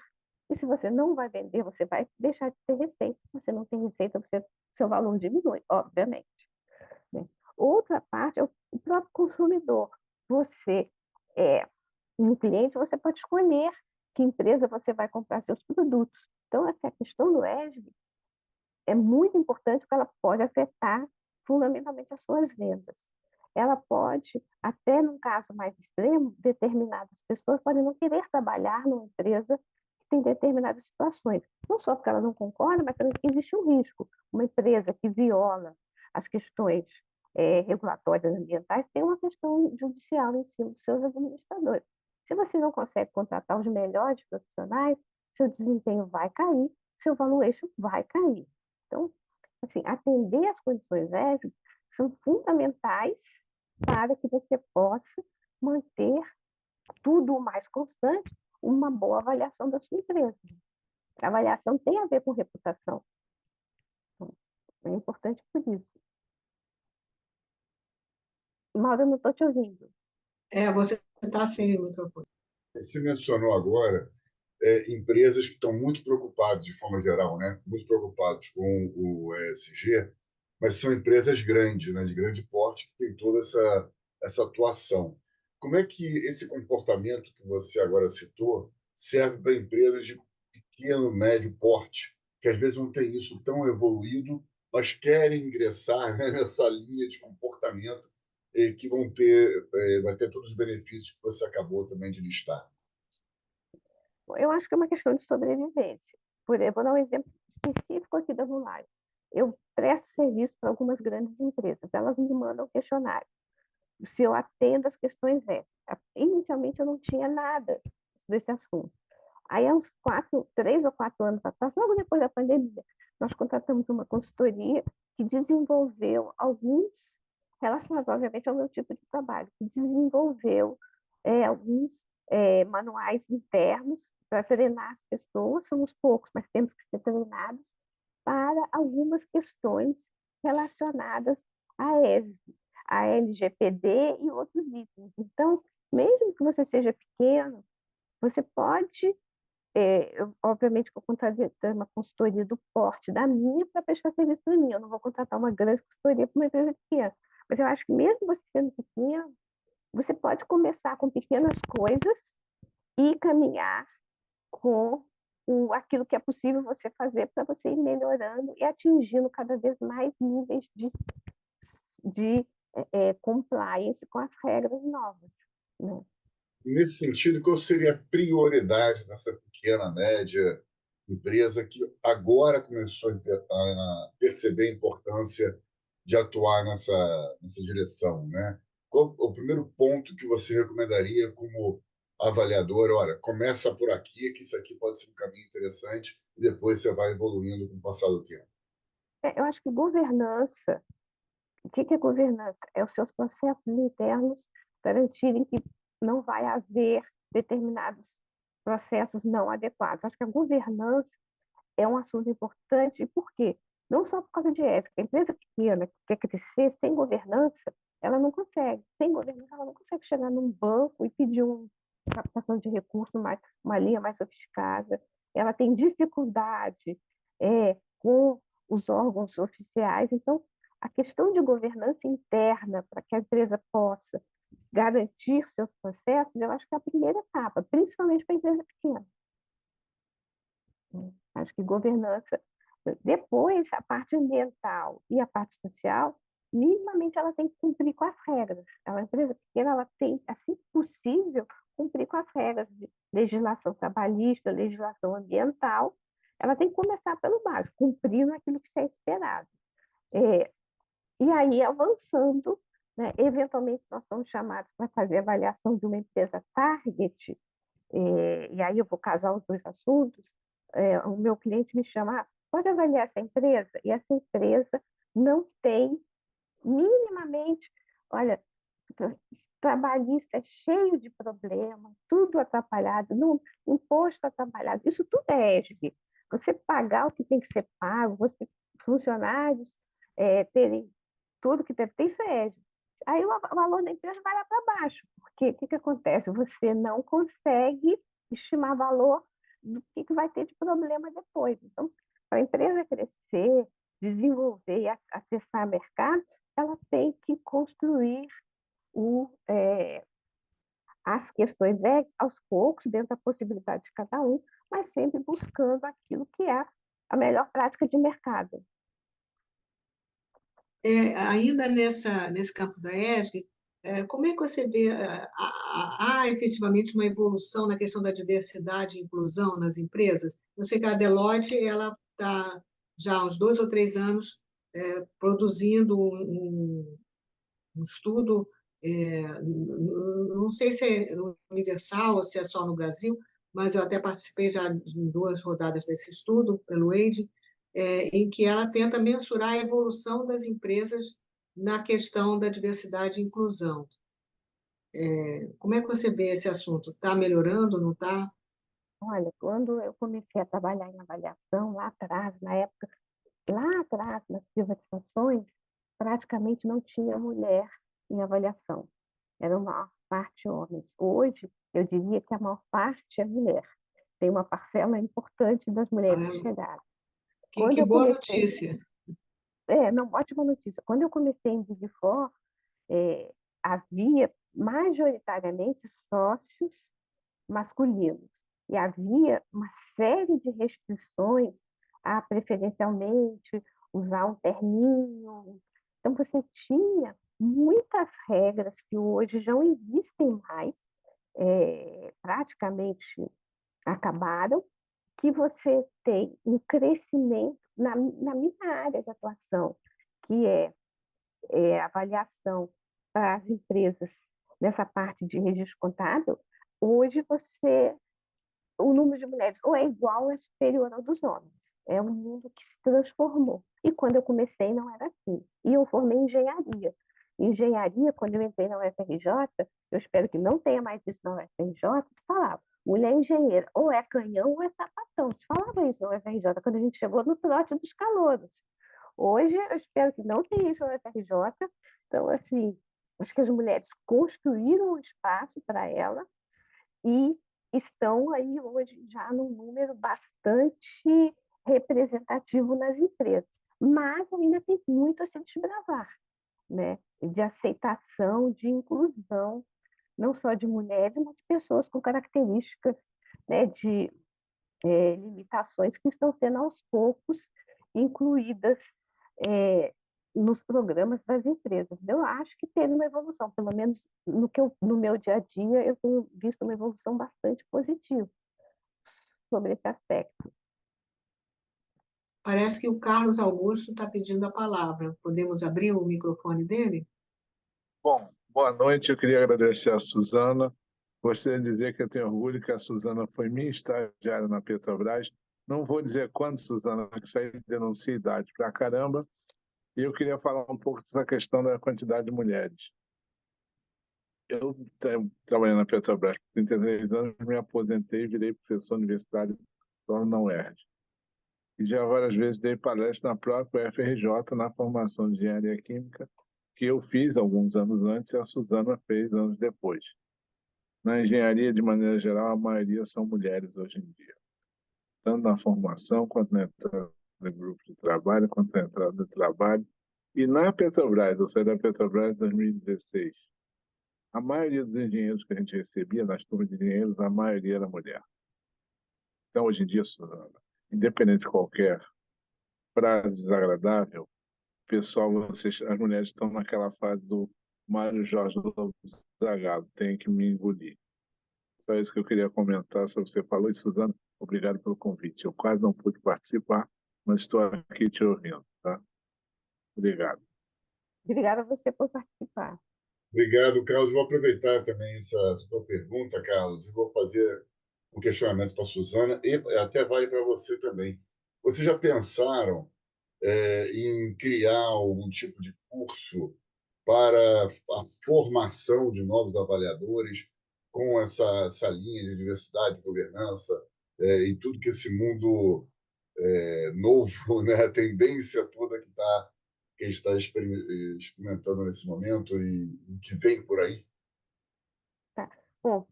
E se você não vai vender, você vai deixar de ter receita. Se você não tem receita, seu valor diminui, obviamente, né? Outra parte é o próprio consumidor, você é um cliente, você pode escolher que empresa você vai comprar seus produtos. Então, essa questão do ESG é muito importante porque ela pode afetar fundamentalmente as suas vendas. Ela pode, até num caso mais extremo, determinadas pessoas podem não querer trabalhar numa empresa que tem determinadas situações. Não só porque ela não concorda, mas também porque existe um risco. Uma empresa que viola as questões regulatórias ambientais tem uma questão judicial em cima dos seus administradores. Se você não consegue contratar os melhores profissionais, seu desempenho vai cair, seu valuation vai cair. Então, assim, atender às condições éticas são fundamentais para que você possa manter tudo o mais constante, uma boa avaliação da sua empresa. A avaliação tem a ver com reputação. Então, é importante por isso. Mauro, eu não estou te ouvindo. Você está sem o microfone. Você mencionou agora empresas que estão muito preocupadas, de forma geral, né? Muito preocupadas com o ESG, mas são empresas grandes, né? De grande porte, que tem toda essa atuação. Como é que esse comportamento que você agora citou serve para empresas de pequeno, médio porte, que às vezes não tem isso tão evoluído, mas querem ingressar, né, nessa linha de comportamento que vai ter todos os benefícios que você acabou também de listar? Eu acho que é uma questão de sobrevivência. Por exemplo, vou dar um exemplo específico aqui da Vulari. Eu presto serviço para algumas grandes empresas. Elas me mandam questionário se eu atendo as questões éticas. Inicialmente, eu não tinha nada desse assunto. Aí, há uns 3 ou 4 anos atrás, logo depois da pandemia, nós contratamos uma consultoria que desenvolveu alguns, relacionados, obviamente, ao meu tipo de trabalho, que desenvolveu alguns manuais internos para treinar as pessoas, somos poucos, mas temos que ser treinados para algumas questões relacionadas à ESG, a LGPD e outros itens. Então, mesmo que você seja pequeno, você pode, obviamente, que eu contratei uma consultoria do porte da minha para prestar serviço para mim. Eu não vou contratar uma grande consultoria para uma empresa pequena. Mas eu acho que mesmo você sendo pequeno, você pode começar com pequenas coisas e caminhar com aquilo que é possível você fazer para você ir melhorando e atingindo cada vez mais níveis de compliance com as regras novas, né? Nesse sentido, qual seria a prioridade dessa pequena, média empresa que agora começou a perceber a importância de atuar nessa direção, né? Qual o primeiro ponto que você recomendaria como avaliador? Olha, começa por aqui, que isso aqui pode ser um caminho interessante, e depois você vai evoluindo com o passar do tempo. Eu acho que governança, o que é governança? É os seus processos internos garantirem que não vai haver determinados processos não adequados. Acho que a governança é um assunto importante. E por quê? Não só por causa de ética. A empresa pequena que quer crescer sem governança, ela não consegue. Sem governança, ela não consegue chegar num banco e pedir uma captação de recursos, uma linha mais sofisticada. Ela tem dificuldade com os órgãos oficiais. Então, a questão de governança interna para que a empresa possa garantir seus processos, eu acho que é a primeira etapa, principalmente para a empresa pequena. Acho que governança. Depois, a parte ambiental e a parte social, minimamente ela tem que cumprir com as regras. A empresa pequena ela tem, assim que possível, cumprir com as regras de legislação trabalhista, legislação ambiental. Ela tem que começar pelo básico, cumprindo aquilo que é esperado. E aí, avançando, né, eventualmente nós somos chamados para fazer avaliação de uma empresa target, e aí eu vou casar os dois assuntos. O meu cliente me chama, pode avaliar essa empresa? E essa empresa não tem minimamente, olha, trabalhista é cheio de problemas, tudo atrapalhado, imposto atrapalhado, isso tudo é ESG. Você pagar o que tem que ser pago, você, funcionários terem tudo que deve ter, isso é ESG. Aí o valor da empresa vai lá para baixo, porque o que acontece? Você não consegue estimar valor do que vai ter de problema depois. Então, para a empresa crescer, desenvolver e acessar mercado, ela tem que construir as questões éticas, aos poucos, dentro da possibilidade de cada um, mas sempre buscando aquilo que é a melhor prática de mercado. Ainda nesse campo da ESG, como é que você vê, há efetivamente uma evolução na questão da diversidade e inclusão nas empresas? Eu sei que a Deloitte ela está já há uns 2 ou 3 anos produzindo um estudo, não sei se é universal ou se é só no Brasil, mas eu até participei já em 2 rodadas desse estudo pelo EIDE, em que ela tenta mensurar a evolução das empresas na questão da diversidade e inclusão. Como é que você vê esse assunto? Está melhorando, não está? Olha, quando eu comecei a trabalhar em avaliação, lá atrás, lá atrás, nas privatizações, praticamente não tinha mulher em avaliação. Era uma maior parte homens. Hoje, eu diria que a maior parte é mulher. Tem uma parcela importante das mulheres que Ah, chegaram. que, Quando que eu boa comecei, notícia. não, ótima notícia. Quando eu comecei em Big Four, havia majoritariamente sócios masculinos. E havia uma série de restrições a preferencialmente usar um terninho. Então, você tinha muitas regras que hoje já não existem mais, praticamente acabaram, que você tem um crescimento na minha área de atuação, que é avaliação para as empresas nessa parte de registro contábil. Hoje o número de mulheres ou é igual ou é superior ao dos homens. É um mundo que se transformou. E quando eu comecei não era assim. E eu formei em engenharia. Engenharia, quando eu entrei na UFRJ, eu espero que não tenha mais isso na UFRJ, se falava, mulher engenheira, ou é canhão ou é sapatão. Se falava isso na UFRJ, quando a gente chegou no trote dos calouros. Hoje, eu espero que não tenha isso na UFRJ. Então, assim, acho que as mulheres construíram um espaço para ela e estão aí hoje já num número bastante representativo nas empresas. Mas ainda tem muito a se desbravar, né? De aceitação, de inclusão, não só de mulheres, mas de pessoas com características, né, de limitações que estão sendo aos poucos incluídas é, nos programas das empresas. Eu acho que teve uma evolução, pelo menos no meu dia a dia, eu tenho visto uma evolução bastante positiva sobre esse aspecto. Parece que o Carlos Augusto está pedindo a palavra. Podemos abrir o microfone dele? Bom, boa noite. Eu queria agradecer a Suzana. Gostaria de dizer que eu tenho orgulho que a Suzana foi minha estagiária na Petrobras. Não vou dizer quando, Suzana, que isso aí denuncia idade pra caramba. E eu queria falar um pouco dessa questão da quantidade de mulheres. Eu trabalhei na Petrobras por 33 anos, me aposentei e virei professor universitário na UERJ. E já várias vezes dei palestra na própria UFRJ na formação de engenharia química, que eu fiz alguns anos antes e a Suzana fez anos depois. Na engenharia, de maneira geral, a maioria são mulheres hoje em dia, tanto na formação, quanto na entrada no grupo de trabalho, quanto na entrada do trabalho. E na Petrobras, eu saí da Petrobras em 2016, a maioria dos engenheiros que a gente recebia, nas turmas de engenheiros, a maioria era mulher. Então, hoje em dia, Suzana, independente de qualquer frase desagradável, pessoal, as mulheres estão naquela fase do Mário Jorge Lobo Zagalo, tem que me engolir. Só isso que eu queria comentar sobre o que você falou. E, Suzana, obrigado pelo convite. Eu quase não pude participar, mas estou aqui te ouvindo, tá? Obrigado. Obrigada a você por participar. Obrigado, Carlos. Vou aproveitar também essa sua pergunta, Carlos, e vou fazer um questionamento para a Suzana e até vale para você também. Vocês já pensaram em criar algum tipo de curso para a formação de novos avaliadores com essa linha de diversidade, governança e tudo que esse mundo novo, né, a tendência toda que a gente está experimentando nesse momento e que vem por aí? Tá. Bom,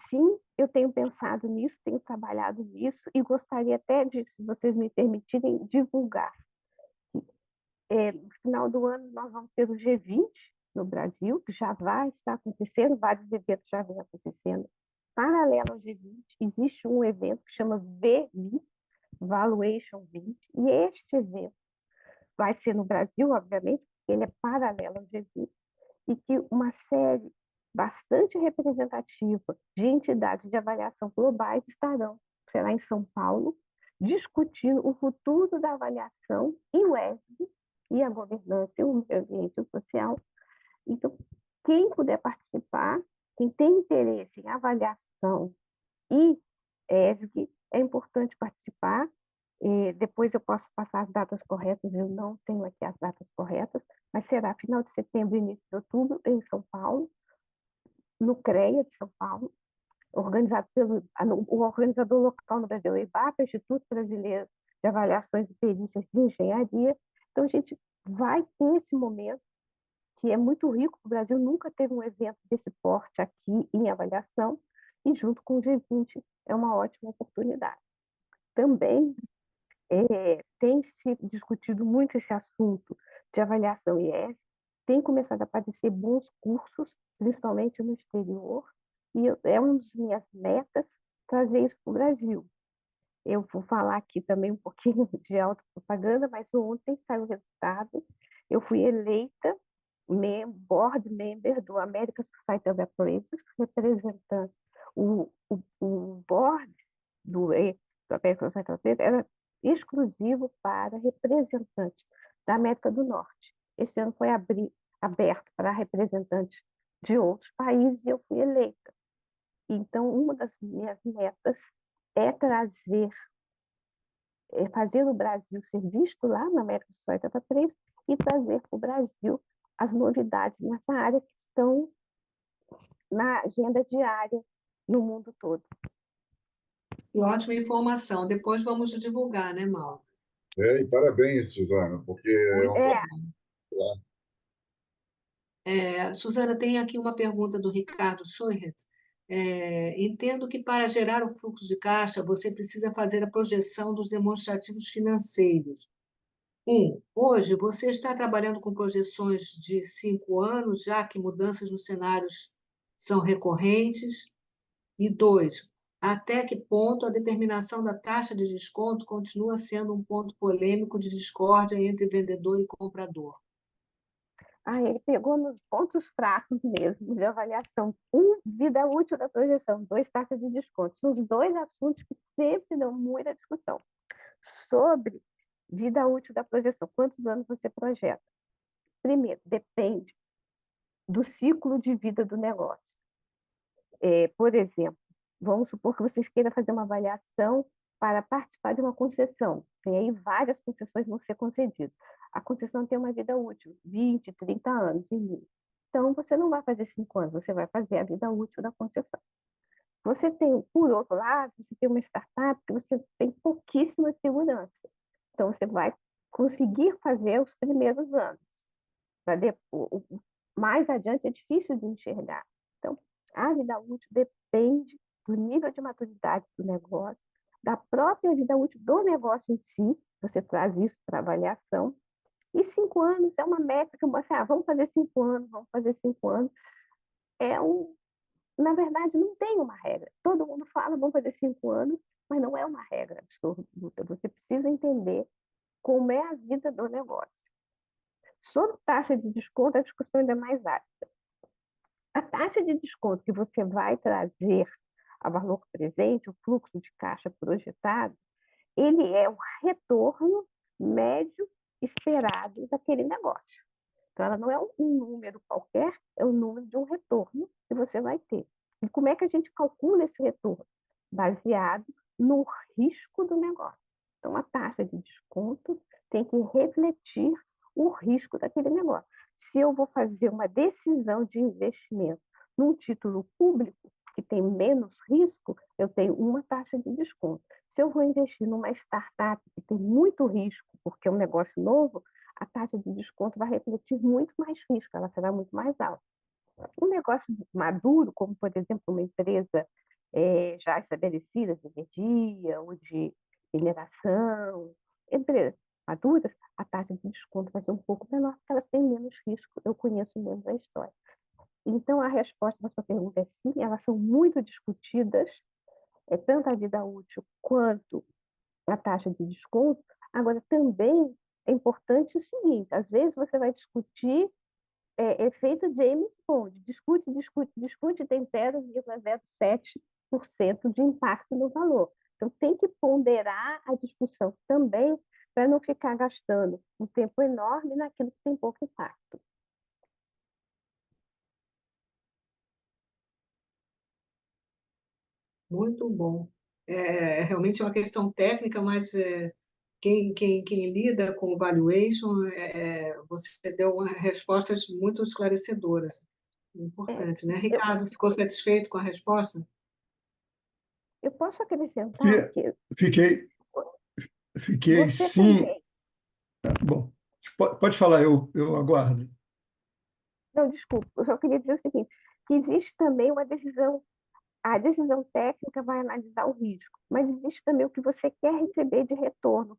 sim, eu tenho pensado nisso, tenho trabalhado nisso e gostaria até de, se vocês me permitirem, divulgar. No final do ano nós vamos ter o G20, no Brasil, que já vai estar acontecendo, vários eventos já vêm acontecendo. Paralelo ao G20, existe um evento que chama V20, Valuation 20, e este evento vai ser no Brasil, obviamente, porque ele é paralelo ao G20, e que uma série bastante representativa de entidades de avaliação globais estarão, será em São Paulo, discutindo o futuro da avaliação e o ESG, e a governança, e o meio ambiente e o social. Então, quem puder participar, quem tem interesse em avaliação e ESG, é importante participar. E depois eu posso passar as datas corretas, eu não tenho aqui as datas corretas, mas será final de setembro, início de outubro, em São Paulo, no CREA de São Paulo, organizado o organizador local no Brasil, o IBAPA, Instituto Brasileiro de Avaliações e Perícias de Engenharia. Então, a gente vai ter esse momento que é muito rico. O Brasil nunca teve um evento desse porte aqui em avaliação, e junto com o G20 é uma ótima oportunidade. Também tem se discutido muito esse assunto de avaliação IES, tem começado a aparecer bons cursos, principalmente no exterior, e é uma das minhas metas trazer isso para o Brasil. Eu vou falar aqui também um pouquinho de autopropaganda, mas ontem saiu o resultado. Eu fui eleita board member do American Society of Appraisers, representando o board do American Society of Appraisers, era exclusivo para representantes da América do Norte. Esse ano foi aberto para representantes de outros países e eu fui eleita. Então, uma das minhas metas é fazer o Brasil ser visto lá na American Society of Appraisers e trazer para o Brasil as novidades nessa área que estão na agenda diária no mundo todo. E ótima informação. Depois vamos divulgar, né, Mauro? E parabéns, Suzana, porque é um trabalho lá. Suzana, tem aqui uma pergunta do Ricardo Scheuret. Entendo que para gerar o fluxo de caixa, você precisa fazer a projeção dos demonstrativos financeiros. Hoje você está trabalhando com projeções de 5 anos, já que mudanças nos cenários são recorrentes. E 2, até que ponto a determinação da taxa de desconto continua sendo um ponto polêmico de discórdia entre vendedor e comprador? Ele pegou nos pontos fracos mesmo de avaliação. Vida útil da projeção, 2, taxa de desconto. São os dois assuntos que sempre dão muita discussão. Sobre vida útil da projeção, quantos anos você projeta? Primeiro, depende do ciclo de vida do negócio. Por exemplo, vamos supor que vocês queiram fazer uma avaliação para participar de uma concessão. Tem aí várias concessões vão ser concedidas. A concessão tem uma vida útil, 20, 30 anos. Então, você não vai fazer 5 anos, você vai fazer a vida útil da concessão. Você tem, por outro lado, você tem uma startup que você tem pouquíssima segurança. Então, você vai conseguir fazer os primeiros anos. Mais adiante é difícil de enxergar. Então, a vida útil depende do nível de maturidade do negócio, da própria vida útil do negócio em si. Você traz isso para avaliação. E 5 anos é uma meta que você, vamos fazer 5 anos, vamos fazer 5 anos. Na verdade, não tem uma regra. Todo mundo fala, vamos fazer 5 anos, mas não é uma regra absoluta. Você precisa entender como é a vida do negócio. Sobre taxa de desconto, a discussão ainda é mais ácida. A taxa de desconto que você vai trazer a valor presente, o fluxo de caixa projetado, ele é o retorno médio esperado daquele negócio. Então, ela não é um número qualquer, é o número de um retorno que você vai ter. E como é que a gente calcula esse retorno? Baseado no risco do negócio. Então, a taxa de desconto tem que refletir o risco daquele negócio. Se eu vou fazer uma decisão de investimento num título público que tem menos risco, eu tenho uma taxa de desconto. Se eu vou investir numa startup que tem muito risco, porque é um negócio novo, a taxa de desconto vai refletir muito mais risco, ela será muito mais alta. Um negócio maduro, como, por exemplo, uma empresa já estabelecida de energia ou de mineração, empresas maduras, a taxa de desconto vai ser um pouco menor, porque elas têm menos risco, eu conheço menos a história. Então, a resposta para a sua pergunta é sim, elas são muito discutidas, tanto a vida útil quanto a taxa de desconto. Agora, também é importante o seguinte, às vezes você vai discutir efeito James Bond, discute, discute, discute, tem 0,07% de impacto no valor. Então, tem que ponderar a discussão também para não ficar gastando um tempo enorme naquilo que tem pouco impacto. Muito bom. Realmente é uma questão técnica, mas quem lida com o valuation, você deu respostas muito esclarecedoras. É, Importante, né? eu, Ricardo, ficou satisfeito com a resposta? eu posso acrescentar Fi- que Fiquei, fiquei você sim. também. Bom, pode falar, eu aguardo. Não, desculpa, eu só queria dizer o seguinte, que existe também uma decisão, a decisão técnica vai analisar o risco, mas existe também o que você quer receber de retorno,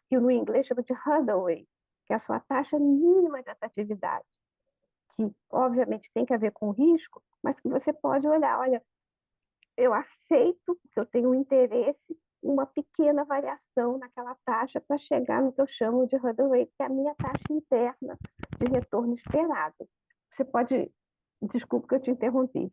que no inglês chama de hurdle rate, que é a sua taxa mínima de atratividade, que obviamente tem que ver com o risco, mas que você pode olhar, olha, eu aceito, porque eu tenho um interesse, uma pequena variação naquela taxa para chegar no que eu chamo de hurdle rate, que é a minha taxa interna de retorno esperado. Você pode. Desculpa que eu te interrompi.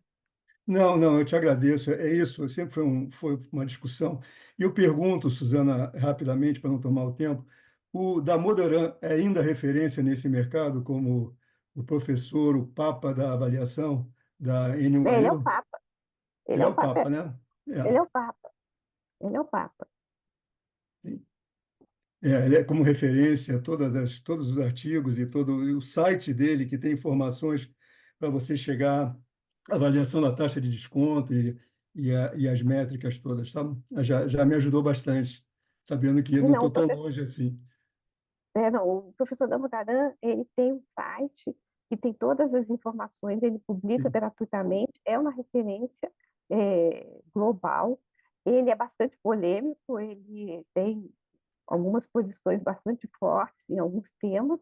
Não, não, eu te agradeço. É isso, sempre foi uma discussão. E eu pergunto, Suzana, rapidamente, para não tomar o tempo, o Damodaran é ainda referência nesse mercado como o professor, o papa da avaliação da Ele é o NYU? Papa. Ele Ele é é o o papa, Papa. né? Ele é É. o Papa. Ele é o Papa. Ele é como referência todos os artigos e todo o site dele, que tem informações para você chegar à avaliação da taxa de desconto e as métricas todas, tá? Já me ajudou bastante, sabendo que eu E não não, estou tão longe assim. não, o professor Damodaran, ele tem um site que tem todas as informações, ele publica Sim. gratuitamente, é uma referência global. Ele é bastante polêmico, ele tem algumas posições bastante fortes em alguns temas,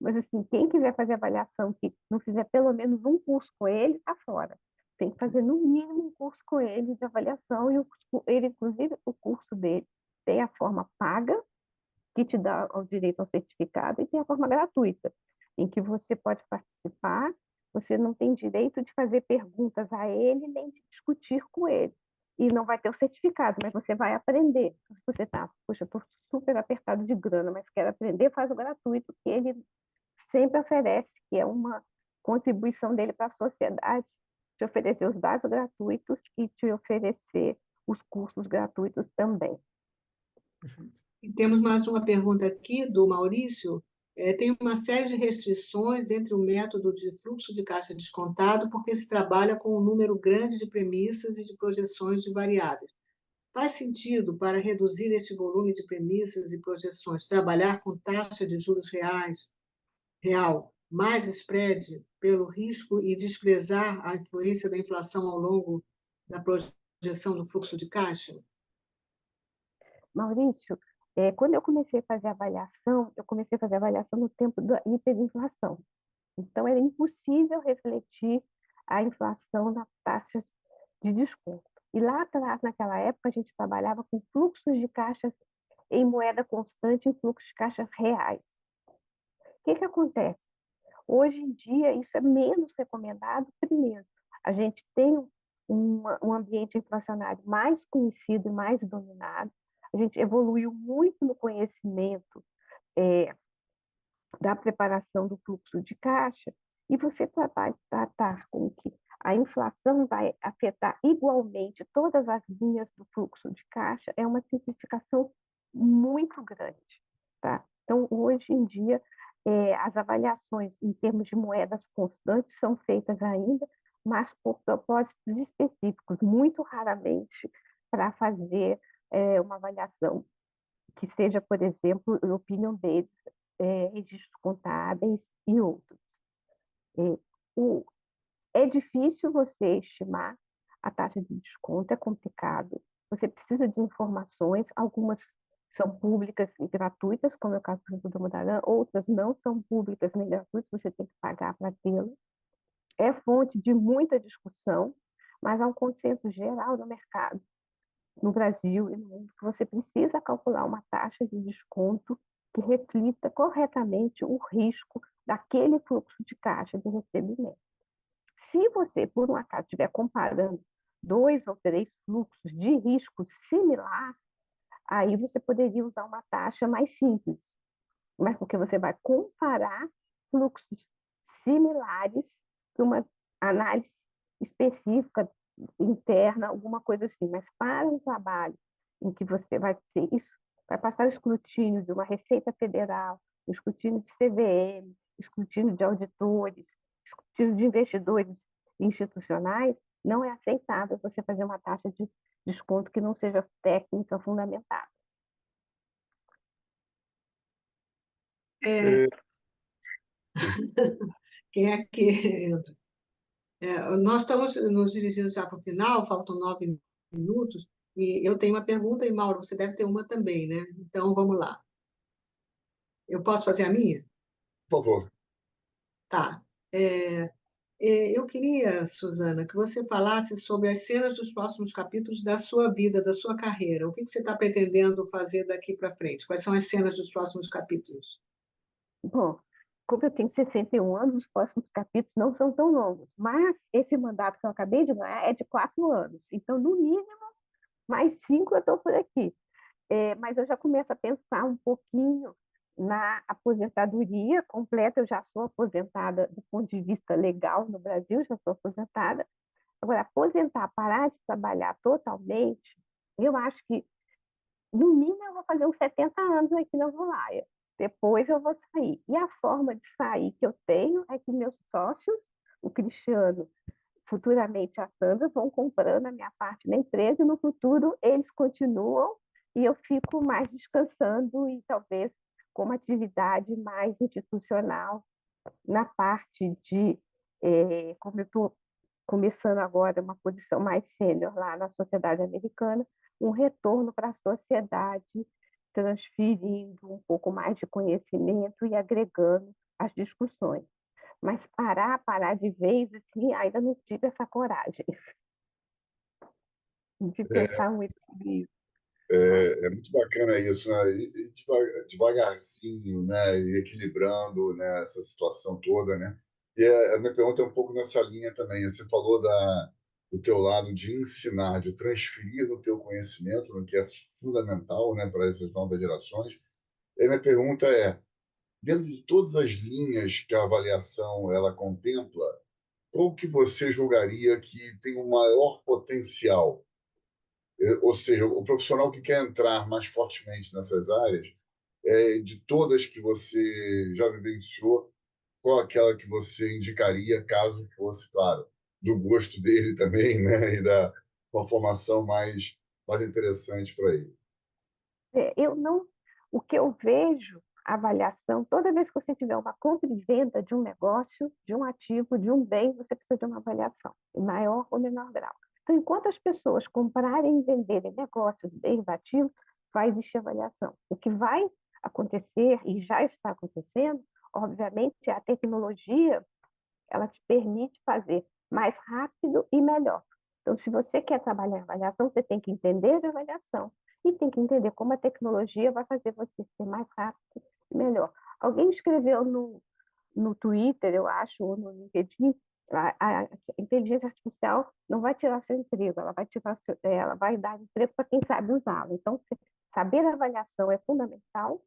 mas assim, quem quiser fazer avaliação que não fizer pelo menos um curso com ele, está fora. Tem que fazer no mínimo um curso com ele de avaliação e ele, inclusive, o curso dele tem a forma paga, que te dá o direito ao certificado, e tem a forma gratuita, em que você pode participar, você não tem direito de fazer perguntas a ele, nem de discutir com ele. E não vai ter o certificado, mas você vai aprender. Se você está, poxa, estou super apertado de grana, mas quero aprender, faz o gratuito, que ele sempre oferece, que é uma contribuição dele para a sociedade, te oferecer os dados gratuitos e te oferecer os cursos gratuitos também. Perfeito. E temos mais uma pergunta aqui do Maurício. Tem uma série de restrições entre o método de fluxo de caixa descontado, porque se trabalha com um número grande de premissas e de projeções de variáveis. Faz sentido, para reduzir este volume de premissas e projeções, trabalhar com taxa de juros real mais spread pelo risco e desprezar a influência da inflação ao longo da projeção do fluxo de caixa? Maurício, quando eu comecei a fazer avaliação no tempo da hiperinflação. Então, era impossível refletir a inflação na taxa de desconto. E lá atrás, naquela época, a gente trabalhava com fluxos de caixas em moeda constante, em fluxos de caixas reais. O que acontece? Hoje em dia, isso é menos recomendado. Primeiro, a gente tem um ambiente inflacionário mais conhecido e mais dominado. A gente evoluiu muito no conhecimento da preparação do fluxo de caixa, e você vai tratar com que a inflação vai afetar igualmente todas as linhas do fluxo de caixa, é uma simplificação muito grande. Tá? Então, hoje em dia, as avaliações em termos de moedas constantes são feitas ainda, mas por propósitos específicos, muito raramente para fazer uma avaliação que seja, por exemplo, opinion based, registros contábeis e outros. É, é difícil você estimar a taxa de desconto, é complicado. Você precisa de informações, algumas são públicas e gratuitas, como é o caso, por exemplo, do Mudaran, outras não são públicas nem gratuitas, você tem que pagar para tê-las. É fonte de muita discussão, mas há um consenso geral no mercado, no Brasil e no mundo, que você precisa calcular uma taxa de desconto que reflita corretamente o risco daquele fluxo de caixa de recebimento. Se você, por um acaso, estiver comparando 2 ou 3 fluxos de risco similar, aí você poderia usar uma taxa mais simples, mas porque você vai comparar fluxos similares para uma análise específica, interna, alguma coisa assim. Mas para um trabalho em que você vai ter isso, vai passar o escrutínio de uma Receita Federal, o escrutínio de CVM, escrutínio de auditores, escrutínio de investidores institucionais, não é aceitável você fazer uma taxa de desconto que não seja técnica fundamentada. É, quem é que entra? Nós estamos nos dirigindo já para o final, faltam 9 minutos, e eu tenho uma pergunta, e Mauro, você deve ter uma também, né? Então, vamos lá. Eu posso fazer a minha? Por favor. Tá. Eu queria, Suzana, que você falasse sobre as cenas dos próximos capítulos da sua vida, da sua carreira. O que você está pretendendo fazer daqui para frente? Quais são as cenas dos próximos capítulos? Bom, como eu tenho 61 anos, os próximos capítulos não são tão longos, mas esse mandato que eu acabei de ganhar é de 4 anos. Então, no mínimo, mais 5 eu estou por aqui. Mas eu já começo a pensar um pouquinho na aposentadoria completa. Eu já sou aposentada do ponto de vista legal no Brasil, já sou aposentada. Agora, aposentar, parar de trabalhar totalmente, eu acho que, no mínimo, eu vou fazer uns 70 anos aqui na Volaia. Depois eu vou sair. E a forma de sair que eu tenho é que meus sócios, o Cristiano, futuramente a Sandra, vão comprando a minha parte na empresa e no futuro eles continuam e eu fico mais descansando e talvez com uma atividade mais institucional na parte de, como eu estou começando agora uma posição mais sênior lá na sociedade americana, um retorno para a sociedade, transferindo um pouco mais de conhecimento e agregando as discussões. Mas parar de vez, assim, ainda não tive essa coragem de pensar muito sobre isso. É muito bacana isso, né? E devagarzinho, né? E equilibrando, né? Essa situação toda, né? E a minha pergunta é um pouco nessa linha também. Você falou do teu lado de ensinar, de transferir o teu conhecimento, no que é fundamental, né? Para essas novas gerações. E a minha pergunta é, dentro de todas as linhas que a avaliação ela contempla, qual que você julgaria que tem o maior potencial? Ou seja, o profissional que quer entrar mais fortemente nessas áreas, de todas que você já vivenciou, qual aquela que você indicaria, caso fosse, claro, do gosto dele também, né? E da uma formação mais interessante para ele? Eu não, o que eu vejo, a avaliação, toda vez que você tiver uma compra e venda de um negócio, de um ativo, de um bem, você precisa de uma avaliação, em maior ou menor grau. Então, enquanto as pessoas comprarem e venderem negócios, bens, ativos, vai existir avaliação. O que vai acontecer, e já está acontecendo, obviamente, é a tecnologia, ela te permite fazer mais rápido e melhor. Então, se você quer trabalhar em avaliação, você tem que entender de avaliação e tem que entender como a tecnologia vai fazer você ser mais rápido e melhor. Alguém escreveu no Twitter, eu acho, ou no LinkedIn, a inteligência artificial não vai tirar seu emprego, ela vai dar emprego para quem sabe usá-la. Então, saber a avaliação é fundamental,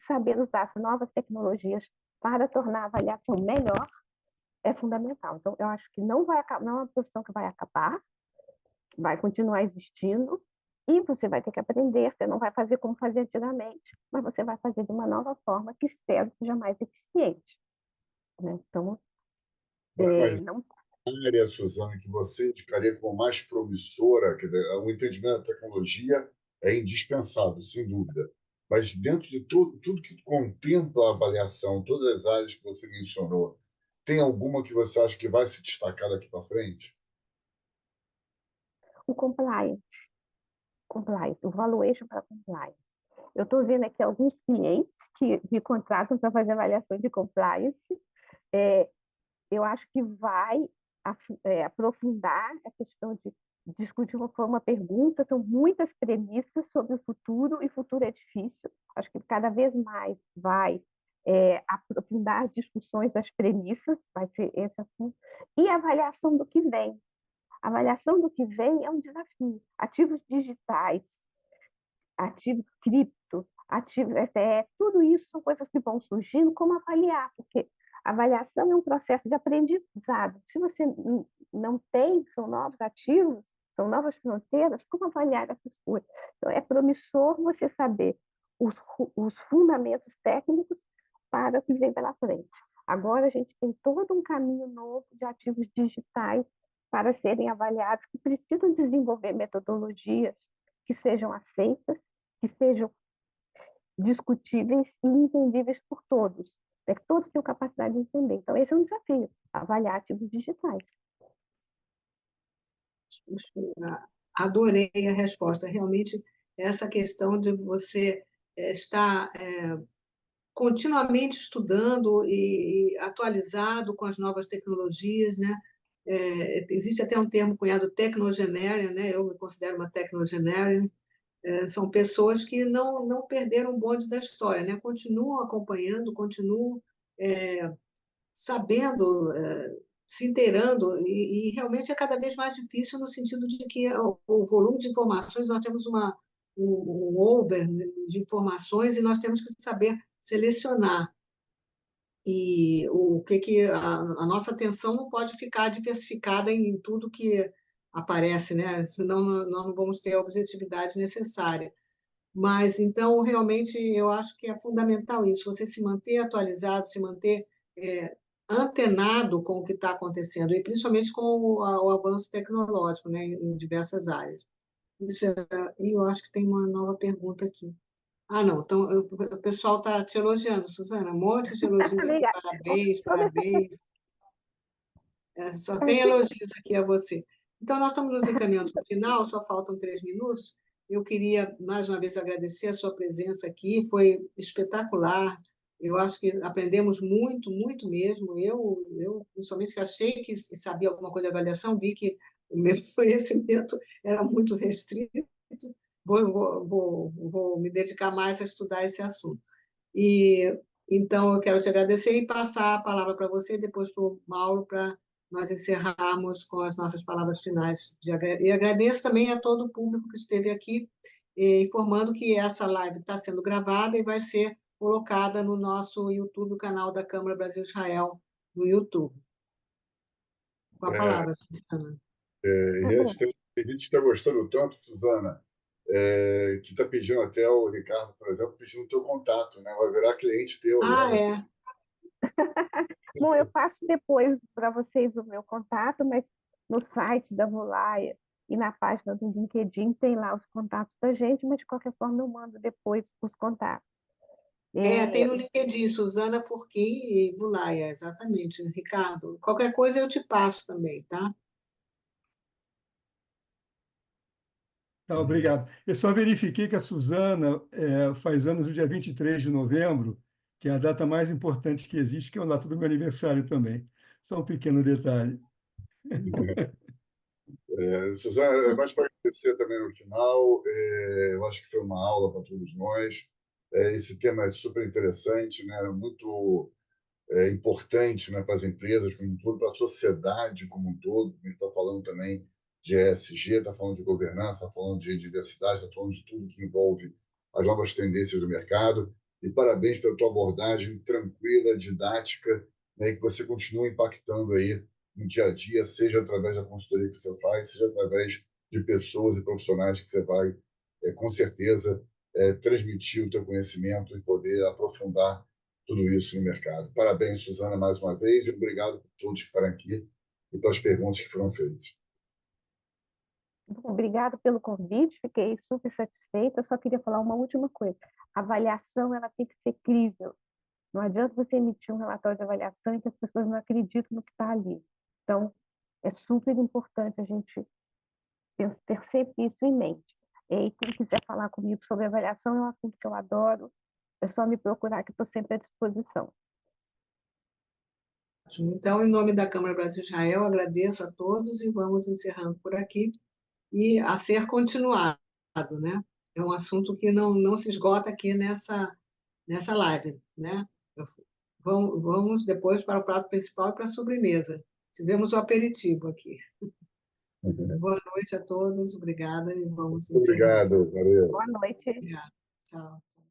saber usar as novas tecnologias para tornar a avaliação melhor é fundamental. Então, eu acho que não é uma profissão que vai acabar, vai continuar existindo, e você vai ter que aprender. Você não vai fazer como fazia antigamente, mas você vai fazer de uma nova forma que espero seja mais eficiente. Né? Então, Mas não. a área, Suzana, que você indicaria como mais promissora, quer dizer, o entendimento da tecnologia é indispensável, sem dúvida. Mas dentro de tudo que contempla a avaliação, todas as áreas que você mencionou, tem alguma que você acha que vai se destacar daqui para frente? O compliance, o valuation para compliance. Eu estou vendo aqui alguns clientes que me contratam para fazer avaliação de compliance. É, eu acho que vai aprofundar a questão de discutir uma pergunta, são muitas premissas sobre o futuro, e futuro é difícil. Acho que cada vez mais vai aprofundar as discussões das premissas, vai ser esse assunto, e a avaliação do que vem. A avaliação do que vem é um desafio. Ativos digitais, ativos cripto, ativos ETF, tudo isso são coisas que vão surgindo, como avaliar, porque a avaliação é um processo de aprendizado. Se você não tem, são novos ativos, são novas fronteiras, como avaliar essas coisas? Então, é promissor você saber os fundamentos técnicos para o que vem pela frente. Agora, a gente tem todo um caminho novo de ativos digitais para serem avaliados, que precisam desenvolver metodologias que sejam aceitas, que sejam discutíveis e entendíveis por todos. É que todos tenham capacidade de entender. Então, esse é um desafio, avaliar ativos digitais. Adorei a resposta. Realmente, essa questão de você estar continuamente estudando e atualizado com as novas tecnologias, né? Existe até um termo cunhado, technogenarian, né? Eu me considero uma technogenarian. São pessoas que não perderam o bonde da história, né? Continuam acompanhando, continuam sabendo, se inteirando, e realmente é cada vez mais difícil no sentido de que o volume de informações, nós temos um over de informações e nós temos que saber selecionar. E a nossa atenção não pode ficar diversificada em tudo que aparece, né? Senão nós não vamos ter a objetividade necessária. Mas, então, realmente, eu acho que é fundamental isso, você se manter atualizado, se manter antenado com o que está acontecendo, e principalmente com o avanço tecnológico, né, em diversas áreas. E eu acho que tem uma nova pergunta aqui. Ah, não, então, o pessoal está te elogiando, Suzana, um monte de elogios aqui, parabéns, parabéns. Só tem elogios aqui a você. Então, nós estamos nos encaminhando para o final, só faltam 3 minutos. Eu queria, mais uma vez, agradecer a sua presença aqui, foi espetacular. Eu acho que aprendemos muito, muito mesmo. Eu principalmente, que achei que sabia alguma coisa de avaliação, vi que o meu conhecimento era muito restrito. Vou me dedicar mais a estudar esse assunto. Então, eu quero te agradecer e passar a palavra para você, depois para o Mauro, para nós encerrarmos com as nossas palavras finais. E agradeço também a todo o público que esteve aqui, informando que essa live está sendo gravada e vai ser colocada no nosso YouTube, o canal da Câmara Brasil-Israel, no YouTube. Com a palavra, Suzana. Tem gente que está gostando tanto, Suzana, que está pedindo até o Ricardo, por exemplo, pedindo o teu contato, né? Vai virar cliente teu. É. Bom, eu passo depois para vocês o meu contato, mas no site da Volaia e na página do LinkedIn tem lá os contatos da gente, mas de qualquer forma eu mando depois os contatos. Tem no LinkedIn, Suzana Furquim e Vulaia, exatamente, Ricardo. Qualquer coisa eu te passo também, tá? Tá, obrigado. Eu só verifiquei que a Suzana faz anos no dia 23 de novembro, que é a data mais importante que existe, que é a data do meu aniversário também. Só um pequeno detalhe. Suzana, mais para agradecer também no final, eu acho que foi uma aula para todos nós. Esse tema é super interessante, né? Muito importante, né, para as empresas como um todo, para a sociedade como um todo. A gente está falando também de ESG, está falando de governança, está falando de diversidade, está falando de tudo que envolve as novas tendências do mercado. E parabéns pela tua abordagem tranquila, didática, né, e que você continua impactando aí no dia a dia, seja através da consultoria que você faz, seja através de pessoas e profissionais que você vai, com certeza, transmitir o teu conhecimento e poder aprofundar tudo isso no mercado. Parabéns, Suzana, mais uma vez, e obrigado por todos que estaram aqui e pelas perguntas que foram feitas. Obrigada pelo convite, fiquei super satisfeita. Eu só queria falar uma última coisa. A avaliação ela tem que ser crível. Não adianta você emitir um relatório de avaliação e que as pessoas não acreditam no que está ali. Então, é super importante a gente ter sempre isso em mente. E quem quiser falar comigo sobre avaliação é um assunto que eu adoro. É só me procurar que estou sempre à disposição. Então, em nome da Câmara Brasil-Israel, agradeço a todos e vamos encerrando por aqui. E a ser continuado, né? É um assunto que não se esgota aqui nessa live, né? Vamos depois para o prato principal e para a sobremesa. Tivemos o aperitivo aqui. Boa noite a todos, obrigada e vamos encerrando. Obrigado, valeu. Boa noite. Obrigada. Tchau.